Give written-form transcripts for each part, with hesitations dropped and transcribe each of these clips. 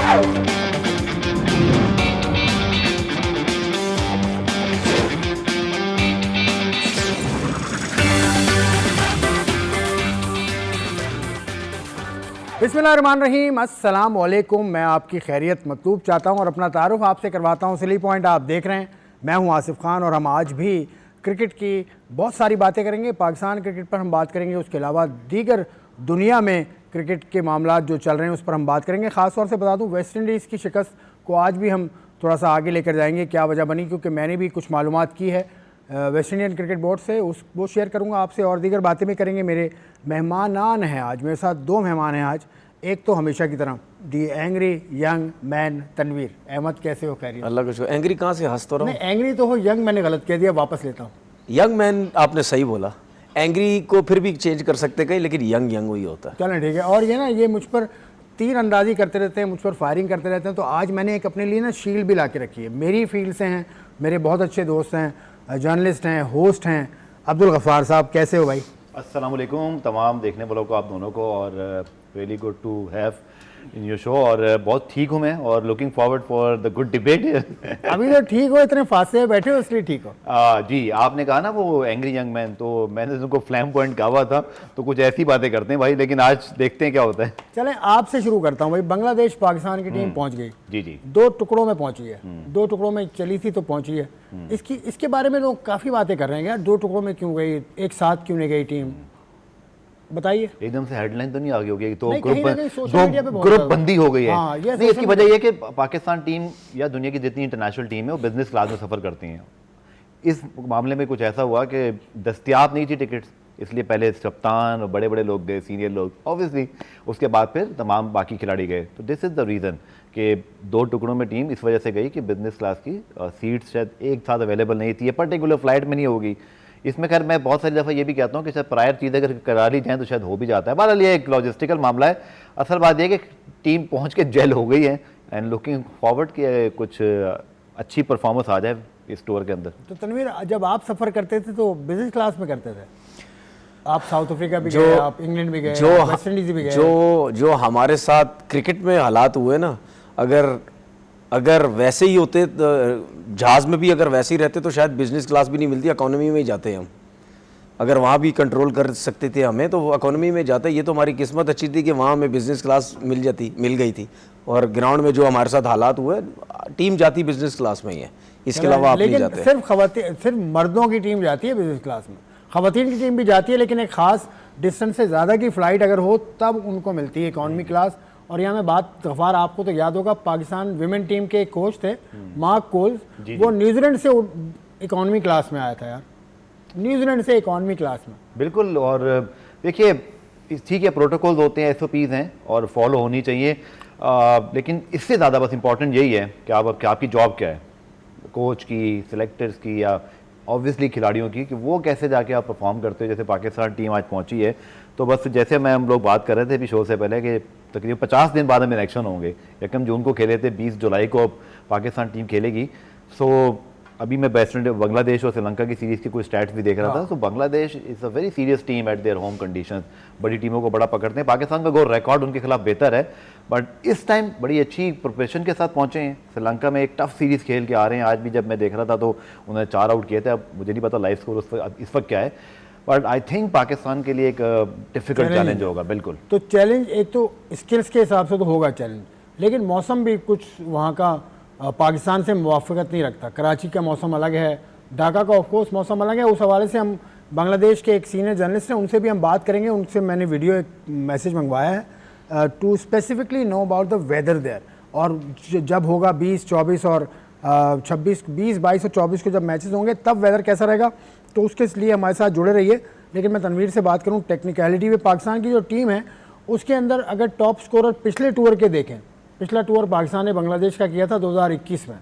बिस्मिल्लाहिर्रहमानिर्रहीम, अस्सलाम वालेकुम। मैं आपकी खैरियत मतलूब चाहता हूं और अपना तारुफ आपसे करवाता हूं। स्ली पॉइंट आप देख रहे हैं, मैं हूं आसिफ खान और हम आज भी क्रिकेट की बहुत सारी बातें करेंगे। पाकिस्तान क्रिकेट पर हम बात करेंगे, उसके अलावा दीगर दुनिया में क्रिकेट के मामला जो चल रहे हैं उस पर हम बात करेंगे। ख़ास तौर से बता दूँ, वेस्ट इंडीज़ की शिकस्त को आज भी हम थोड़ा सा आगे लेकर जाएंगे, क्या वजह बनी, क्योंकि मैंने भी कुछ मालूमात की है वेस्ट इंडियन क्रिकेट बोर्ड से, वो शेयर करूंगा आपसे और दीगर बातें भी करेंगे। मेरे मेहमानान हैं आज, मेरे साथ दो मेहमान हैं आज। एक तो हमेशा की तरह the angry young man Tanveer Ahmed. कैसे हो? खैरियत? अल्लाह का शुक्र। एंग्री कहाँ से? हंस तो रहा हूँ। नहीं, एंग्री तो हो, यंग मैंने गलत कह दिया, वापस लेता हूँ। यंग मैन आपने सही बोला, एंग्री को फिर भी चेंज कर सकते कहीं, लेकिन यंग यंग वही होता है। चलें ठीक है। और ये ना, ये मुझ पर तीर अंदाजी करते रहते हैं, मुझ पर फायरिंग करते रहते हैं, तो आज मैंने एक अपने लिए ना शील्ड भी ला के रखी है। मेरी फील्ड से हैं, मेरे बहुत अच्छे दोस्त हैं, जर्नलिस्ट हैं, होस्ट हैं। अब्दुल गफ्फार साहब, कैसे हो भाई? अस्सलाम वालेकुम तमाम देखने वालों को, आप दोनों को, और really good to have in your show. और बहुत ठीक हूँ मैं और looking forward for the good debate. अभी तो ठीक हो, इतने फासले में बैठे हो इसलिए ठीक हो। जी, आपने कहा ना वो एंग्री यंग मैन, तो मैंने तुमको फ्लैम पॉइंट कहा हुआ था, तो कुछ ऐसी बातें करते हैं भाई, लेकिन आज देखते हैं क्या होता है। चलें, आपसे शुरू करता हूँ भाई। बांग्लादेश पाकिस्तान की टीम पहुँच गई, जी जी, 2 टुकड़ों में पहुँची है, 2 टुकड़ों में चली थी तो पहुँची है। इसके बारे में लोग काफ़ी बातें कर रहे हैं यार, 2 टुकड़ों में क्यों गई, एक साथ क्यों नहीं गई टीम, बताइए। एकदम से हेडलाइन तो नहीं आ गई होगी, तो ग्रुप बंदी हो गई है। हाँ, नहीं, इसकी वजह यह कि पाकिस्तान टीम या दुनिया की जितनी इंटरनेशनल टीम है वो बिजनेस क्लास में सफ़र करती हैं। इस मामले में कुछ ऐसा हुआ कि दस्तियाब नहीं थी टिकट्स, इसलिए पहले कप्तान और बड़े बड़े लोग गए, सीनियर लोग ऑब्वियसली, उसके बाद फिर तमाम बाकी खिलाड़ी गए। तो दिस इज़ द रीज़न कि 2 टुकड़ों में टीम इस वजह से गई कि बिजनेस क्लास की सीट्स शायद एक साथ अवेलेबल नहीं थी, ये पर्टिकुलर फ्लाइट में नहीं होगी। इसमें खैर मैं बहुत सारी दफ़ा ये भी कहता हूँ कि शायद प्रायर चीज़ें अगर करा ली जाएँ तो शायद हो भी जाता है। बहरहाल ये एक लॉजिस्टिकल मामला है। असल बात यह कि टीम पहुँच के जेल हो गई है एंड लुकिंग फॉरवर्ड कि कुछ अच्छी परफॉर्मेंस आ जाए इस टूर के अंदर। तो तनवीर, जब आप सफ़र करते थे तो बिजनेस क्लास में करते थे? आप साउथ अफ्रीका भी गए, आप इंग्लैंड भी गए, वेस्ट इंडीज़ भी गए। जो हमारे साथ क्रिकेट में हालात हुए ना, अगर वैसे ही होते, जहाज़ में भी अगर वैसे ही रहते तो शायद बिजनेस क्लास भी नहीं मिलती, इकोनॉमी में ही जाते हम। अगर वहाँ भी कंट्रोल कर सकते थे हमें तो इकोनॉमी में जाते। ये तो हमारी किस्मत अच्छी थी कि वहाँ हमें बिजनेस क्लास मिल गई थी, और ग्राउंड में जो हमारे साथ हालात हुए, टीम जाती बिजनेस क्लास में ही है, इसके अलावा आप नहीं जाते। सिर्फ मर्दों की टीम जाती है बिजनेस क्लास में, ख़वातीन की टीम भी जाती है, लेकिन एक ख़ास डिस्टेंस से ज़्यादा की फ़्लाइट अगर हो तब उनको मिलती है इकॉनमी क्लास। और यहाँ मैं बात, गफ्फार आपको तो याद होगा, पाकिस्तान विमेन टीम के एक कोच थे मार्क कोल्स, वो न्यूजीलैंड से इकॉनमी क्लास में आया था यार, न्यूजीलैंड से इकॉनमी क्लास में। बिल्कुल। और देखिए, ठीक है, प्रोटोकॉल्स होते हैं, SOPs हैं और फॉलो होनी चाहिए, लेकिन इससे ज़्यादा बस इंपॉर्टेंट यही है कि आपकी जॉब क्या है, कोच की, सिलेक्टर्स की, या ऑब्वियसली खिलाड़ियों की, कि वो कैसे जाके आप परफॉर्म करते हो। जैसे पाकिस्तान टीम आज पहुंची है, तो बस जैसे हम लोग बात कर रहे थे अभी शो से पहले कि तकरीबन 50 दिन बाद हमें इलेक्शन होंगे। 1 जून को खेले थे, 20 जुलाई को पाकिस्तान टीम खेलेगी। सो अभी मैं बांग्लादेश और श्रीलंका की सीरीज़ के कुछ स्टैट्स भी देख रहा था। तो Bangladesh is a very serious team at their home conditions, बड़ी टीमों को बड़ा पकड़ते हैं। पाकिस्तान का गोल रिकॉर्ड उनके खिलाफ बेहतर है, बट इस टाइम बड़ी अच्छी प्रिपरेशन के साथ पहुंचे हैं। श्रीलंका में एक टफ सीरीज़ खेल के आ रहे हैं। आज भी जब मैं देख रहा था तो उन्होंने 4 आउट किए थे। अब मुझे नहीं पता लाइव स्कोर इस वक्त क्या है, बट आई थिंक पाकिस्तान के लिए एक डिफिकल्ट चैलेंज होगा। बिल्कुल। तो चैलेंज एक तो स्किल्स के हिसाब से तो होगा चैलेंज, लेकिन मौसम भी कुछ वहाँ का पाकिस्तान से मुवाफ़क़त नहीं रखता। कराची का मौसम अलग है, ढाका का ऑफकोर्स मौसम अलग है। उस हवाले से हम बांग्लादेश के एक सीनियर जर्नलिस्ट हैं, उनसे भी हम बात करेंगे। उनसे मैंने वीडियो एक मैसेज मंगवाया है to specifically know about the weather there. और जब होगा 20, 24 और 26, 20, 22 और 24 को जब मैचेस होंगे तब वेदर कैसा रहेगा, तो उसके लिए हमारे साथ जुड़े रहिए। लेकिन मैं तनवीर से बात करूं टेक्निकलिटी में, पाकिस्तान की जो टीम है उसके अंदर अगर टॉप स्कोरर पिछले टूर के देखें, पिछला टूर पाकिस्तान ने बांग्लादेश का किया था 2021 में,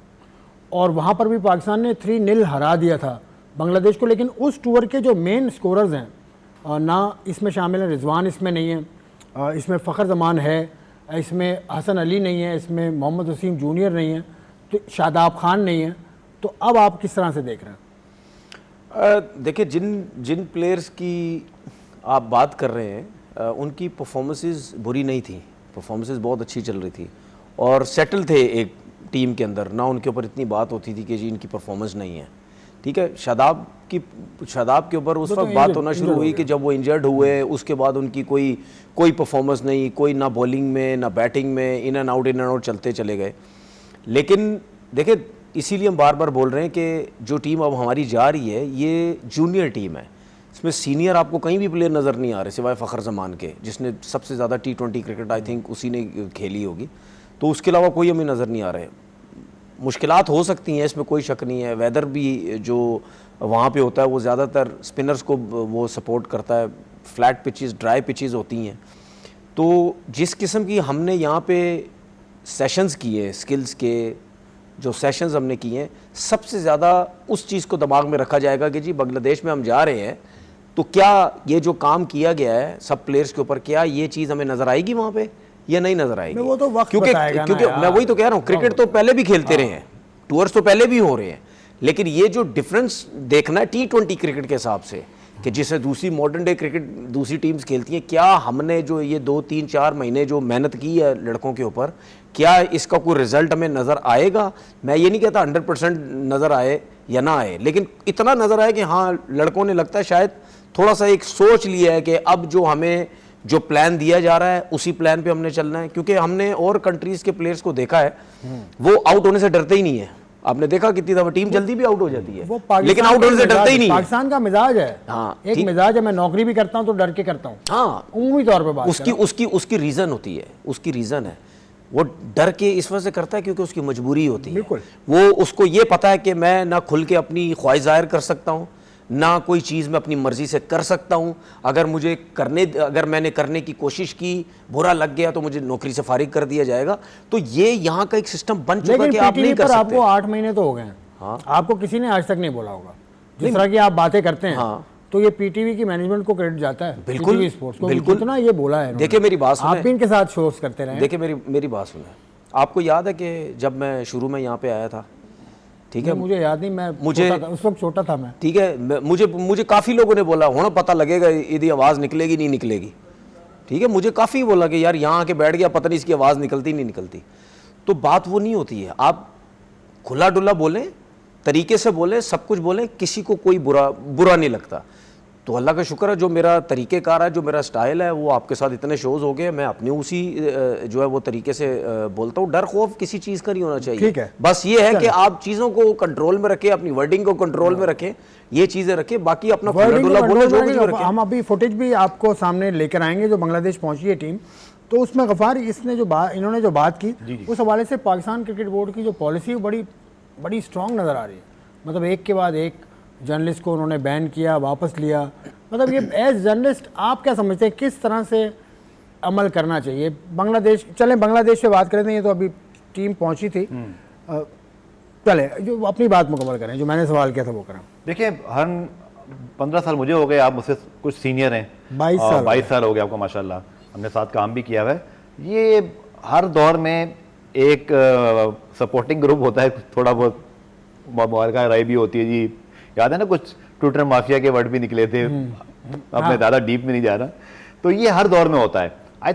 और वहाँ पर भी पाकिस्तान ने 3-0 हरा दिया था बांग्लादेश को। लेकिन उस टूर के जो मेन स्कोरर्स हैं ना, इसमें शामिल हैं रिजवान, इसमें नहीं है, इसमें फ़खर जमान है, इसमें हसन अली नहीं है, इसमें मोहम्मद वसीम जूनियर नहीं है, तो शादाब खान नहीं है। तो अब आप किस तरह से देख रहे हैं? देखिए, जिन प्लेयर्स की आप बात कर रहे हैं उनकी परफॉर्मेंसेस बुरी नहीं थी, परफॉर्मेंसेस बहुत अच्छी चल रही थी। और सेटल थे एक टीम के अंदर, ना उनके ऊपर इतनी बात होती थी कि जी इनकी परफॉर्मेंस नहीं है। ठीक है, शादाब के ऊपर उस वक्त बात होना शुरू हुई कि जब वो इंजर्ड हुए, उसके बाद उनकी कोई परफॉर्मेंस नहीं, कोई ना बॉलिंग में ना बैटिंग में, इन एंड आउट चलते चले गए। लेकिन देखिए, इसीलिए हम बार बार बोल रहे हैं कि जो टीम अब हमारी जा रही है ये जूनियर टीम है, इसमें सीनियर आपको कहीं भी प्लेयर नज़र नहीं आ रहे सिवाय फ़खर जमान के, जिसने सबसे ज़्यादा T20 क्रिकेट आई थिंक उसी ने खेली होगी, तो उसके अलावा कोई हमें नज़र नहीं आ रहे। मुश्किलात हो सकती हैं, इसमें कोई शक नहीं है। वेदर भी जो वहाँ पे होता है वो ज़्यादातर स्पिनर्स को वो सपोर्ट करता है, फ्लैट पिचेस, ड्राई पिचेस होती हैं। तो जिस किस्म की हमने यहाँ पे सेशंस किए, स्किल्स के जो सेशंस हमने किए हैं, सबसे ज़्यादा उस चीज़ को दिमाग में रखा जाएगा कि जी बांग्लादेश में हम जा रहे हैं तो क्या ये जो काम किया गया है सब प्लेयर्स के ऊपर, क्या ये चीज़ हमें नज़र आएगी वहाँ पे या नहीं नज़र आएगी। वो तो वक्त क्योंकि मैं वही तो कह रहा हूँ, क्रिकेट तो पहले भी खेलते रहे हैं, टूर्स तो पहले भी हो रहे हैं, लेकिन ये जो डिफरेंस देखना है T20 क्रिकेट के हिसाब से कि जिसे दूसरी मॉडर्न डे क्रिकेट दूसरी टीम्स खेलती हैं, क्या हमने जो ये 2-3-4 महीने जो मेहनत की है लड़कों के ऊपर, क्या इसका कोई रिजल्ट हमें नज़र आएगा। मैं ये नहीं कहता 100% नज़र आए या ना आए, लेकिन इतना नज़र आए कि हाँ लड़कों ने लगता है शायद थोड़ा सा एक सोच लिया है कि अब जो हमें जो प्लान दिया जा रहा है उसी प्लान पे हमने चलना है। क्योंकि हमने और कंट्रीज़ के प्लेयर्स को देखा है, वो आउट होने से डरते ही नहीं है। आपने देखा कितनी दफा टीम जल्दी भी आउट हो जाती है, लेकिन आउट होने से डरते ही नहीं है। पाकिस्तान का मिजाज है, हाँ, एक मिजाज है। मैं नौकरी भी करता हूं तो डर के करता हूं, हाँ, उम्मीद तौर पे बात उसकी रीज़न होती है, उसकी रीज़न है। वो डर के इस वजह से करता है क्योंकि उसकी मजबूरी होती है। बिल्कुल, वो उसको ये पता है कि मैं ना खुल के अपनी ख्वाहिश जाहिर कर सकता हूँ, ना कोई चीज़ मैं अपनी मर्जी से कर सकता हूँ। अगर मैंने करने की कोशिश की, बुरा लग गया तो मुझे नौकरी से फारिग कर दिया जाएगा। तो ये यहाँ का एक सिस्टम बन चुका है कि आप नहीं कर सकते। आपको 8 महीने तो हो गए हैं, हाँ। आपको किसी ने आज तक नहीं बोला होगा, जिस तरह की आप बातें करते हैं, हाँ। तो ये पीटीवी की मैनेजमेंट को क्रेडिट जाता है, बिल्कुल स्पोर्ट्स को, बिल्कुल इतना ये बोला है। देखिए मेरी बात सुने, आप भी इनके साथ शोज करते रहे। देखिए मेरी बात सुने, आपको याद है कि जब मैं शुरू में यहाँ पे आया था, ठीक है, मुझे याद नहीं, मैं उस वक्त छोटा था मैं, ठीक है, मुझे काफ़ी लोगों ने बोला होना पता लगेगा यदि आवाज़ निकलेगी नहीं निकलेगी, ठीक है, मुझे काफ़ी बोला कि यार यहाँ आके बैठ गया, पता नहीं इसकी आवाज़ निकलती नहीं निकलती। तो बात वो नहीं होती है, आप खुला डुला बोलें, तरीके से बोलें, सब कुछ बोलें, किसी को कोई बुरा नहीं लगता। तो अल्लाह का शुक्र है जो मेरा तरीक़ेकार है, जो मेरा स्टाइल है, वो आपके साथ इतने शोज़ हो गए, मैं अपनी उसी जो है वो तरीके से बोलता हूँ। डर खौफ किसी चीज़ का नहीं होना चाहिए, ठीक है। बस ये है कि आप चीज़ों को कंट्रोल में रखें, अपनी वर्डिंग को कंट्रोल में रखें, ये चीज़ें रखें, बाकी अपना हम अभी फुटेज भी आपको सामने लेकर आएंगे जो बांग्लादेश पहुंची है टीम। तो उसमें गफ़ार इन्होंने जो बात की उस हवाले से पाकिस्तान क्रिकेट बोर्ड की जो पॉलिसी बड़ी स्ट्रॉन्ग नज़र आ रही है। मतलब एक के बाद एक जर्नलिस्ट को उन्होंने बैन किया, वापस लिया। मतलब ये एज जर्नलिस्ट आप क्या समझते हैं किस तरह से अमल करना चाहिए बांग्लादेश? चलें बांग्लादेश पे बात करें, ये तो अभी टीम पहुंची थी, चले जो अपनी बात मुकम्मल करें, जो मैंने सवाल किया था वो करें। देखिए, हर 15 साल मुझे हो गए, आप मुझसे कुछ सीनियर हैं, 22 साल हो गए आपको माशाल्लाह, हमने साथ काम भी किया हुआ है। ये हर दौर में एक सपोर्टिंग ग्रुप होता है, थोड़ा बहुत मुबारका राय भी होती है जी। याद है ना कुछ ट्विटर माफिया के वर्ड भी निकले थे, अब मैं ज़्यादा डीप में नहीं जा रहा। तो ये हर दौर में होता है। आई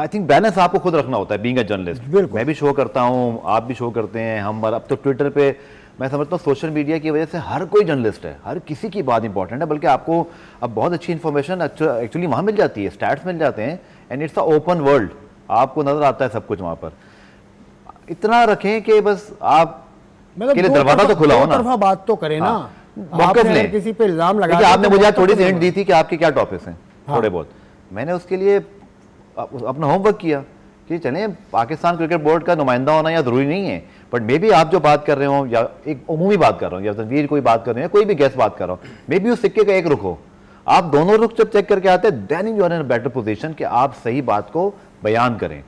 थिंक बैलेंस आपको खुद रखना होता है बीइंग अ जर्नलिस्ट। मैं भी शो करता हूँ, आप भी शो करते हैं, हम अब तो ट्विटर पे मैं समझता हूँ सोशल मीडिया की वजह से हर कोई जर्नलिस्ट है, हर किसी की बात इंपॉर्टेंट है, बल्कि आपको अब बहुत अच्छी इन्फॉर्मेशन एक्चुअली वहाँ मिल जाती है, स्टैट्स मिल जाते हैं, and it's a open world, आपको नजर आता है सब कुछ वहाँ पर। इतना रखें कि बस आप के लिए दरवाजा तो खुला हो ना, बात तो करें ना, मौके ले किसी पे इल्जाम लगा। आपने मुझे थोड़ी सी हिंट दी थी कि आपके क्या टॉपिक्स हैं, थोड़े बहुत, मैंने उसके लिए अपना होमवर्क किया कि चलें पाकिस्तान क्रिकेट बोर्ड का नुमाइंदा होना या जरूरी नहीं है, बट मे बी आप जो बात कर रहे हो या एक उमूमी बात कर रहे हो या तनवीर कोई बात कर रहे हैं, कोई भी गेस्ट बात कर रहा हो, मे बी उस सिक्के का एक रुख हो, आप दोनों रुख जब चेक करके आते हैं then you are in better position कि आप सही बात को बयान करें।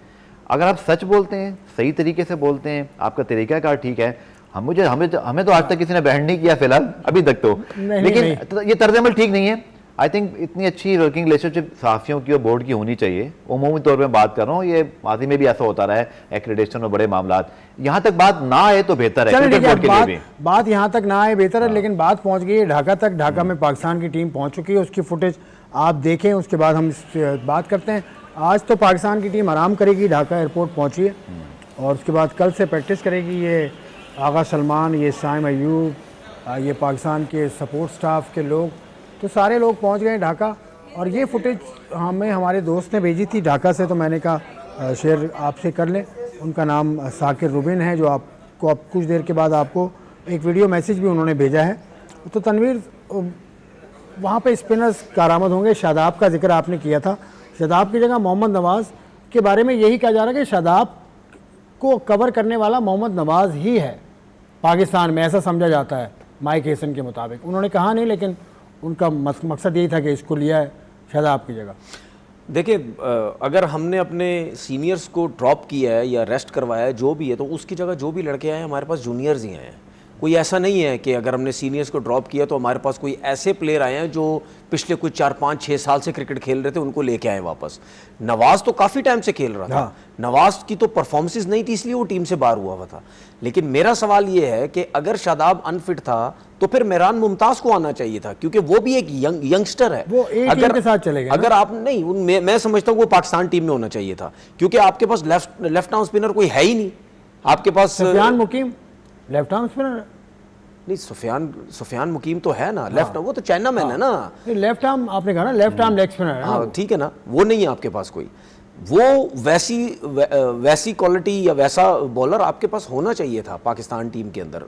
अगर आप सच बोलते हैं, सही तरीके से बोलते हैं, आपका तरीकाकार ठीक है, हमें तो आज तक किसी ने बैन नहीं किया फिलहाल अभी तक तो, लेकिन ये तर्जमल ठीक नहीं है। आई थिंक इतनी अच्छी वर्किंग रिलेशनशिप सहाफ़ियों की और बोर्ड की होनी चाहिए। उमूमी तौर पे बात कर रहा हूँ, ये माजी में भी ऐसा होता रहा है, एक्रेडिटेशन और बड़े मामला, यहाँ तक बात ना आए तो बेहतर है क्रिकेट बोर्ड के लिए भी। बात यहाँ तक ना आए बेहतर है, लेकिन बात पहुँच गई है ढाका तक। ढाका में पाकिस्तान की टीम पहुँच चुकी है, उसकी फुटेज आप देखें, उसके बाद हम बात करते हैं। आज तो पाकिस्तान की टीम आराम करेगी, ढाका एयरपोर्ट पहुंची है और उसके बाद कल से प्रैक्टिस करेगी। ये आगा सलमान, ये साइम अयूब, ये पाकिस्तान के सपोर्ट स्टाफ के लोग, तो सारे लोग पहुंच गए ढाका। और ये फुटेज हमें हमारे दोस्त ने भेजी थी ढाका से, तो मैंने कहा शेयर आपसे कर लें। उनका नाम साकिर रुबिन है, जो आपको अब कुछ देर के बाद आपको एक वीडियो मैसेज भी उन्होंने भेजा है। तो तनवीर, वहाँ पे स्पिनर्स कारामद होंगे। शादाब का जिक्र आपने किया था, शादाब की जगह मोहम्मद नवाज़ के बारे में यही कहा जा रहा है कि शादाब को कवर करने वाला मोहम्मद नवाज़ ही है पाकिस्तान में, ऐसा समझा जाता है माइक हेसन के मुताबिक। उन्होंने कहा नहीं, लेकिन उनका मकसद यही था कि इसको लिया है शादाब की जगह। देखिए, अगर हमने अपने सीनियर्स को ड्रॉप किया है या रेस्ट करवाया है, जो भी है, तो उसकी जगह जो भी लड़के आए हैं हमारे पास जूनियर्स ही हैं। कोई ऐसा नहीं है कि अगर हमने सीनियर्स को ड्रॉप किया तो हमारे पास कोई ऐसे प्लेयर आए हैं जो पिछले कुछ 4-5-6 साल से क्रिकेट खेल रहे थे, उनको लेके आए वापस। नवाज तो काफ़ी टाइम से खेल रहा था। हाँ। नवाज की तो परफॉर्मेंस नहीं थी, इसलिए वो टीम से बाहर हुआ था। लेकिन मेरा सवाल ये है कि अगर शादाब अनफिट था तो फिर मेहरान मुमताज को आना चाहिए था, क्योंकि वो भी एक यंगस्टर है। वो ए टीम के साथ चलेगा। अगर आप नहीं, मैं समझता हूँ वो पाकिस्तान टीम में होना चाहिए था, क्योंकि आपके पास लेफ्ट आर्म स्पिनर कोई है ही नहीं। आपके पास सुफियान मुकीम लेफ्ट आर्म स्पिनर नहीं, सुफियान मुकीम तो है ना लेफ्ट, वो तो चाइना मैन है ना। लेफ्ट आर्म आपने कहा ना, लेफ्ट आर्म लेग स्पिनर है ना। हाँ ठीक है ना, वो नहीं है आपके पास कोई। वो वैसी क्वालिटी या वैसा बॉलर आपके पास होना चाहिए था पाकिस्तान टीम के अंदर।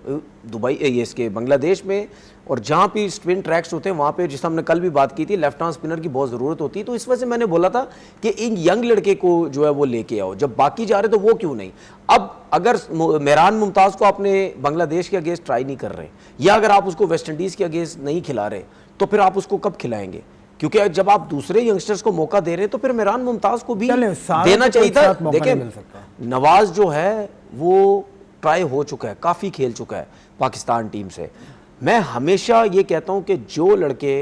दुबई ये इसके बांग्लादेश में और जहाँ भी स्पिन ट्रैक्स होते हैं वहाँ पे, जिस हमने कल भी बात की थी, लेफ्ट आर्म स्पिनर की बहुत ज़रूरत होती है। तो इस वजह से मैंने बोला था कि इन यंग लड़के को जो है वो लेके आओ, जब बाकी जा रहे तो वो क्यों नहीं। अब अगर मेहरान मुमताज़ को आपने बांग्लादेश के अगेंस्ट ट्राई नहीं कर रहे, या अगर आप उसको वेस्ट इंडीज़ के अगेंस्ट नहीं खिला रहे, तो फिर आप उसको कब खिलाएंगे? क्योंकि जब आप दूसरे यंगस्टर्स को मौका दे रहे हैं तो फिर मेहरान मुमताज को भी देना चाहिए था। देखिए, नवाज जो है वो ट्राई हो चुका है, काफ़ी खेल चुका है पाकिस्तान टीम से। मैं हमेशा ये कहता हूं कि जो लड़के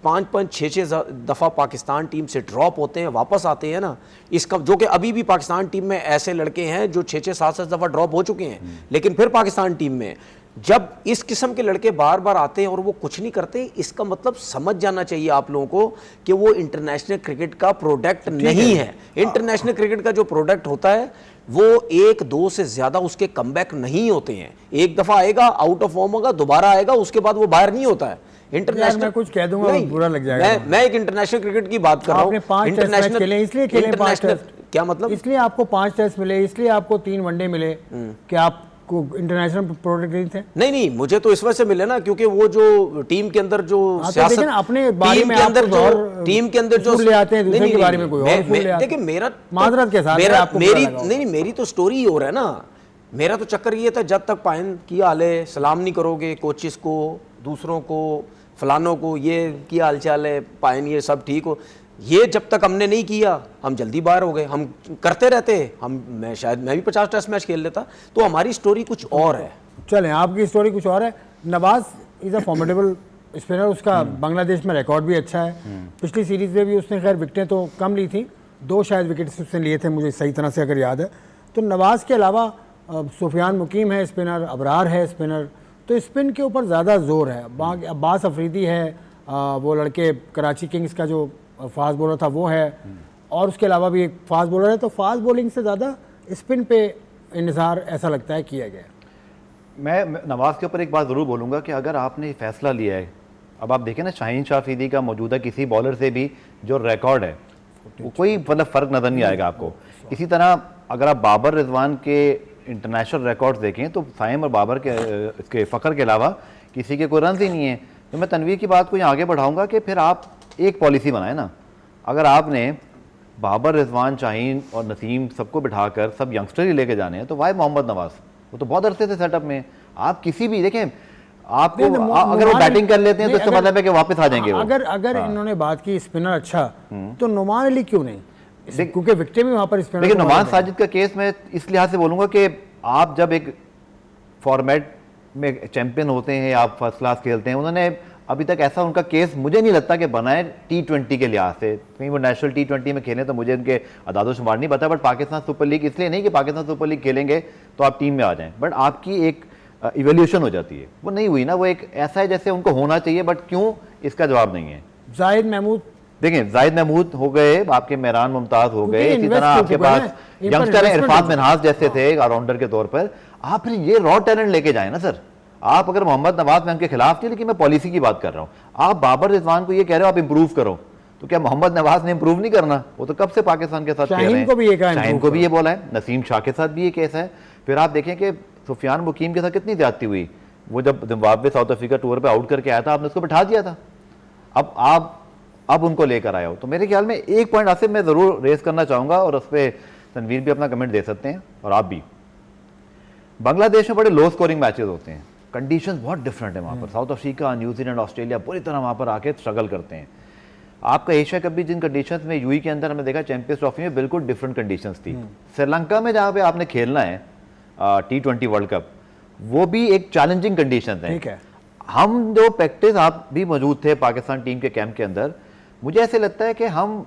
5-5, 6-6 दफ़ा पाकिस्तान टीम से ड्रॉप होते हैं, वापस आते हैं ना, इसका जो कि अभी भी पाकिस्तान टीम में ऐसे लड़के हैं जो 6-6, 7-7 दफ़ा ड्रॉप हो चुके हैं, लेकिन फिर पाकिस्तान टीम में जब इस किस्म के लड़के बार बार आते हैं और वो कुछ नहीं करते, इसका मतलब समझ जाना चाहिए आप लोगों को कि वो इंटरनेशनल क्रिकेट का प्रोडक्ट नहीं है। इंटरनेशनल क्रिकेट का जो प्रोडक्ट होता है वो 1-2 से ज़्यादा उसके कमबैक नहीं होते हैं। एक दफ़ा आएगा, आउट ऑफ फॉर्म होगा, दोबारा आएगा, उसके बाद वो बाहर नहीं होता है। इंटरनेशनल मैं कुछ कह दूंगा बुरा लग जाएगा। मैं एक इंटरनेशनल क्रिकेट की बात कर रहा हूँ। इंटरनेशनल इसलिए खेले 5 टेस्ट, क्या मतलब? इसलिए आपको 5 टेस्ट मिले, इसलिए आपको 3 वनडे मिले कि आप को इंटरनेशनल प्रोडक्ट नहीं थे। नहीं, मुझे तो इस वजह से मिले ना, क्योंकि वो जो टीम के अंदर जो सियासत, अपने बारे में टीम के अंदर जो ले आते हैं, दूसरे के बारे में कोई और ले आते हैं। देखिए, मेरा माजरत के साथ मेरी तो स्टोरी ही हो रहा है ना। मेरा तो चक्कर ये था, जब तक पायन की हाले सलाम नहीं करोगे कोचिस को, दूसरों को, फलानों को, ये क्या हाल चाल है पायन, ये सब ठीक हो, ये जब तक हमने नहीं किया हम जल्दी बाहर हो गए। हम करते रहते, मैं भी 50 टेस्ट मैच खेल लेता। तो हमारी स्टोरी कुछ और है। चलें, आपकी स्टोरी कुछ और है। Nawaz is a formidable spinner, उसका बांग्लादेश में रिकॉर्ड भी अच्छा है। पिछली सीरीज़ में भी उसने खैर विकेटें तो कम ली थी, 2 शायद विकेट उसने लिए थे, मुझे सही तरह से अगर याद है। तो नवाज के अलावा सुफियान मुकीम है स्पिनर, अबरार है स्पिनर, तो स्पिन के ऊपर ज़्यादा जोर है। अब्बास अफरीदी है, वो लड़के कराची किंग्स का जो फास्ट बॉलर था वो है, और उसके अलावा भी एक फास्ट बॉलर है। तो फास्ट बॉलिंग से ज़्यादा स्पिन पे इंतज़ार ऐसा लगता है किया गया। मैं नवाज़ के ऊपर एक बात ज़रूर बोलूँगा कि अगर आपने फैसला लिया है, अब आप देखें ना, शाहीन शाह अफरीदी का मौजूदा किसी बॉलर से भी जो रिकॉर्ड है वो कोई मतलब फ़र्क नज़र नहीं आएगा आपको। इसी तरह अगर आप बाबर रिजवान के इंटरनेशनल रिकॉर्ड्स देखें तो साइम और बाबर के इसके फ़खर के अलावा किसी के कोई रन ही नहीं है। तो मैं तनवीर की बात को यहाँ आगे बढ़ाऊँगा कि फिर आप एक पॉलिसी बनाए ना। अगर आपने बाबर, रिजवान, शाहीन और नसीम सबको बिठाकर सब यंगस्टर ही लेके जाने हैं, तो वाई मोहम्मद नवाज, वो तो बहुत अरसे से सेटअप में। आप किसी भी देखें, आपको अगर वो बैटिंग कर लेते हैं तो इसका मतलब है कि वापस आ जाएंगे वो। अगर इन्होंने बात की स्पिनर अच्छा, तो नुमान अली क्यों नहीं? क्योंकि विकेटें भी वहाँ पर स्पिनर। लेकिन नुमान साजिद का केस मैं इस लिहाज से बोलूँगा कि आप जब एक फॉर्मेट में चैंपियन होते हैं, आप फर्स्ट क्लास खेलते हैं, उन्होंने अभी तक ऐसा उनका केस मुझे नहीं लगता कि बना है T20 के लिहाज से। कहीं वो नेशनल T20 में खेलें तो मुझे उनके अदादो शुमार नहीं पता, बट पाकिस्तान सुपर लीग इसलिए नहीं कि पाकिस्तान सुपर लीग खेलेंगे तो आप टीम में आ जाएं, बट आपकी एक इवोल्यूशन हो जाती है। वो नहीं हुई ना, वो एक ऐसा है जैसे उनको होना चाहिए, बट क्यों, इसका जवाब नहीं है। जाहिद महमूद देखें जाहिद महमूद हो गए, आपके मेहरान मुमताज हो गए, इसी invest तरह हो आपके चुके हैं, पास इन पर यंगस्टर है, investment इरफान हो मिनहास जैसे थे ऑलराउंडर के तौर पर। आप फिर ये रॉ टैलेंट लेके जाए ना सर। आप अगर मोहम्मद नवाज, मैं उनके खिलाफ नहीं, लेकिन मैं पॉलिसी की बात कर रहा हूँ। आप बाबर रिजवान को ये कह रहे हो आप इंप्रूव करो, तो क्या मोहम्मद नवाज ने इंप्रूव नहीं करना? वो तो कब से पाकिस्तान के साथ खेल रहे शाहीन हैं। को भी ये कहा शाहीन improve को भी करो। ये बोला है, नसीम शाह के साथ भी ये केस है। फिर आप देखें कि सुफियान मुकीम के साथ कितनी ज्यादती हुई। वो जब जिम्बाब्वे साउथ अफ्रीका टूर पे आउट करके आया था, आपने उसको बिठा दिया था। अब आप अब उनको लेकर आए हो। तो मेरे ख्याल में एक पॉइंट आसिफ मैं जरूर रेज करना चाहूंगा, और उस पर तनवीर भी अपना कमेंट दे सकते हैं और आप भी। बांग्लादेश में बड़े लो स्कोरिंग मैचेस होते हैं, कंडीशंस बहुत डिफरेंट है वहाँ पर। साउथ अफ्रीका, न्यूजीलैंड, ऑस्ट्रेलिया पूरी तरह वहाँ पर आके स्ट्रगल करते हैं। आपका एशिया कप भी जिन कंडीशंस में यूई के अंदर हमने देखा, चैंपियंस ट्रॉफी में बिल्कुल डिफरेंट कंडीशंस थी। श्रीलंका में जहाँ पे आपने खेलना है T20 वर्ल्ड कप, वो भी एक चैलेंजिंग कंडीशन है। ठीक है। हम जो प्रैक्टिस, आप भी मौजूद थे पाकिस्तान टीम के कैंप के अंदर, मुझे ऐसे लगता है कि हम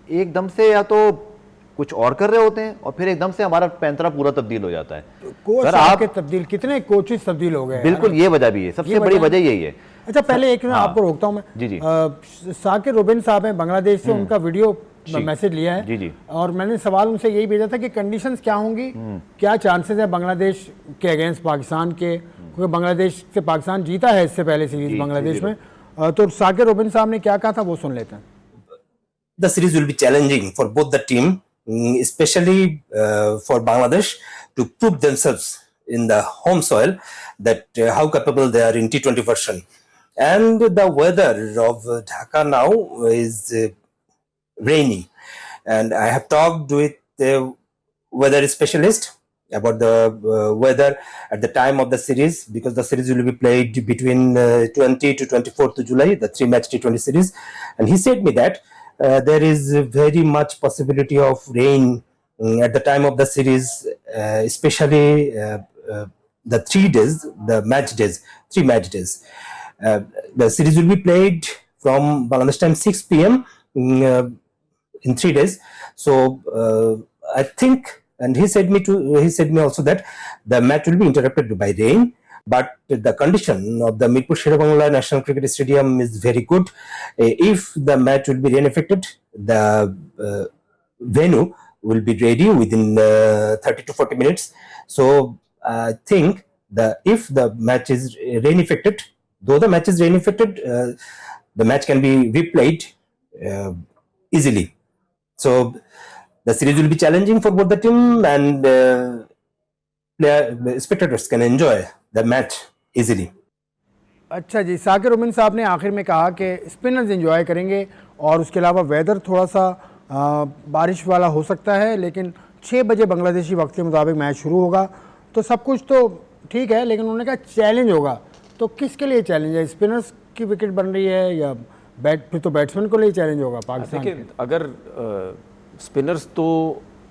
एकदम से या तो कुछ और कर रहे होते हैं और फिर एकदम से हमारा पैंतरा पूरा तब्दील हो जाता है। कोच सर आपके आप तब्दील, कितने कोचेस तब्दील हो गए हैं बिल्कुल, ये वजह भी है, सबसे ये बड़ी वजह- वजह यही है। अच्छा, पहले एक मैं हाँ। आपको रोकता हूं मैं। जी, जी। साकिर रुबिन साहब हैं बांग्लादेश से, उनका वीडियो मैसेज लिया है। जी, जी। और मैंने सवाल उनसे यही भेजा था कि कंडीशंस क्या होंगी, क्या चांसेस है बांग्लादेश के अगेंस्ट पाकिस्तान के, क्योंकि बांग्लादेश से पाकिस्तान जीता है इससे पहले सीरीज जी, बांग्लादेश 3-0 में। तो साकिर रुबिन साहब ने क्या कहा था वो सुन लेते हैं। The series will be challenging for both the team, especially for Bangladesh to prove themselves in the home soil that how capable they are in T20 version. And the weather of Dhaka now is rainy, and I have talked with the weather specialist about the weather at the time of the series, because the series will be played between 20 to 24th of July, the 3-match T20 series, and he said me that there is very much possibility of rain at the time of the series, especially the 3 days, the match days, 3 match days. The series will be played from Bangladesh time 6 p.m. In 3 days. So I think, and he said me also that the match will be interrupted by rain, but the condition of the Mirpur Sherebangla National Cricket Stadium is very good. If the match will be rain affected, the venue will be ready within 30 to 40 minutes. So I think if the match is rain affected, though the match is rain affected, the match can be replayed easily. So the series will be challenging for both the team, and spectators can enjoy the match easily. अच्छा जी, Sakir Rubin साहब ने आखिर में कहा कि spinners enjoy करेंगे और उसके अलावा वेदर थोड़ा सा बारिश वाला हो सकता है, लेकिन 6 बजे बांग्लादेशी वक्त के मुताबिक मैच शुरू होगा, तो सब कुछ तो ठीक है। लेकिन उन्होंने कहा चैलेंज होगा, तो किसके लिए चैलेंज है? स्पिनर्स की विकेट बन रही है या फिर तो बैट्समैन को लिए चैलेंज होगा पाकिस्तान देखिए, अगर स्पिनर्स तो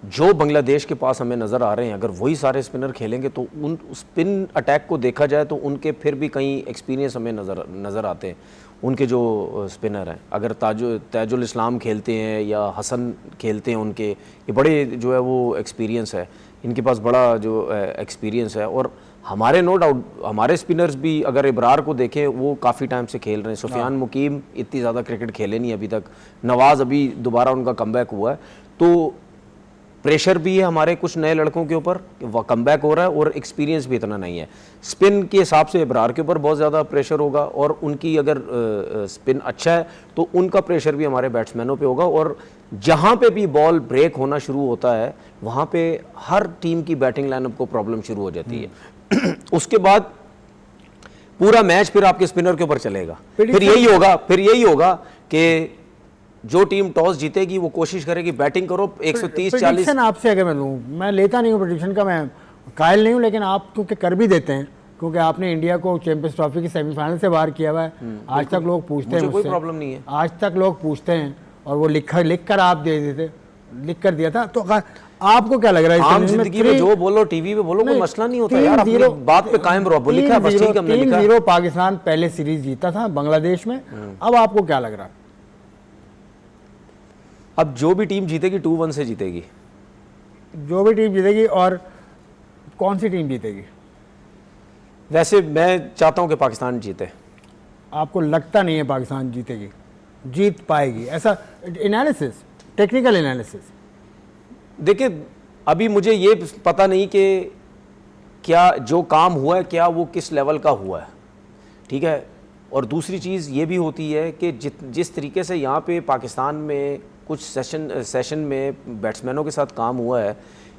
जो बांग्लादेश के पास हमें नज़र आ रहे हैं, अगर वही सारे स्पिनर खेलेंगे तो उन स्पिन अटैक को देखा जाए तो उनके फिर भी कई एक्सपीरियंस हमें नज़र आते हैं। उनके जो स्पिनर हैं, अगर ताजुल इस्लाम खेलते हैं या हसन खेलते हैं, उनके ये बड़े जो है वो एक्सपीरियंस है, इनके पास बड़ा जो एक्सपीरियंस है। और हमारे नो डाउट हमारे स्पिनर्स भी अगर इब्रार को देखें, वो काफ़ी टाइम से खेल रहे हैं। सुफियान मुकीम इतनी ज़्यादा क्रिकेट खेले नहीं अभी तक, नवाज़ अभी दोबारा उनका कमबैक हुआ है, तो प्रेशर भी है हमारे कुछ नए लड़कों के ऊपर कि वह कमबैक हो रहा है, और एक्सपीरियंस भी इतना नहीं है। स्पिन के हिसाब से इब्रार के ऊपर बहुत ज़्यादा प्रेशर होगा, और उनकी अगर स्पिन अच्छा है तो उनका प्रेशर भी हमारे बैट्समैनों पे होगा। और जहाँ पे भी बॉल ब्रेक होना शुरू होता है, वहाँ पे हर टीम की बैटिंग लाइनअप को प्रॉब्लम शुरू हो जाती है। उसके बाद पूरा मैच फिर आपके स्पिनर के ऊपर चलेगा। फिर यही होगा कि जो टीम टॉस जीतेगी वो कोशिश करेगी बैटिंग करो 130-40। प्रेडिक्शन आपसे अगर मैं लूँ, मैं लेता नहीं हूँ प्रेडिक्शन का, मैं कायल नहीं हूँ, लेकिन आप क्योंकि कर भी देते हैं, क्योंकि आपने इंडिया को चैंपियंस ट्रॉफी की सेमीफाइनल से बाहर किया हुआ है। आज तक लोग पूछते हैं, कोई प्रॉब्लम नहीं है, आज तक लोग पूछते हैं, और वो लिख कर आप दे देते, लिख कर दिया था। तो आपको क्या लग रहा है? आम जिंदगी में जो बोलो, टीवी पे बोलो, कोई मसला नहीं होता यार, अपनी बात पे कायम रहो। लिखा है बस, ठीक है, हमने लिखा। 3-0 पाकिस्तान पहले सीरीज जीता था बांग्लादेश में। अब आपको क्या लग रहा है? अब जो भी टीम जीतेगी 2-1 से जीतेगी। जो भी टीम जीतेगी। और कौन सी टीम जीतेगी? वैसे मैं चाहता हूं कि पाकिस्तान जीते। आपको लगता नहीं है पाकिस्तान जीतेगी? जीत पाएगी, ऐसा एनालिसिस, टेक्निकल एनालिसिस। देखिए अभी मुझे ये पता नहीं कि क्या जो काम हुआ है क्या वो किस लेवल का हुआ है, ठीक है। और दूसरी चीज़ ये भी होती है कि जिस तरीके से यहाँ पे पाकिस्तान में कुछ सेशन में बैट्समैनों के साथ काम हुआ है,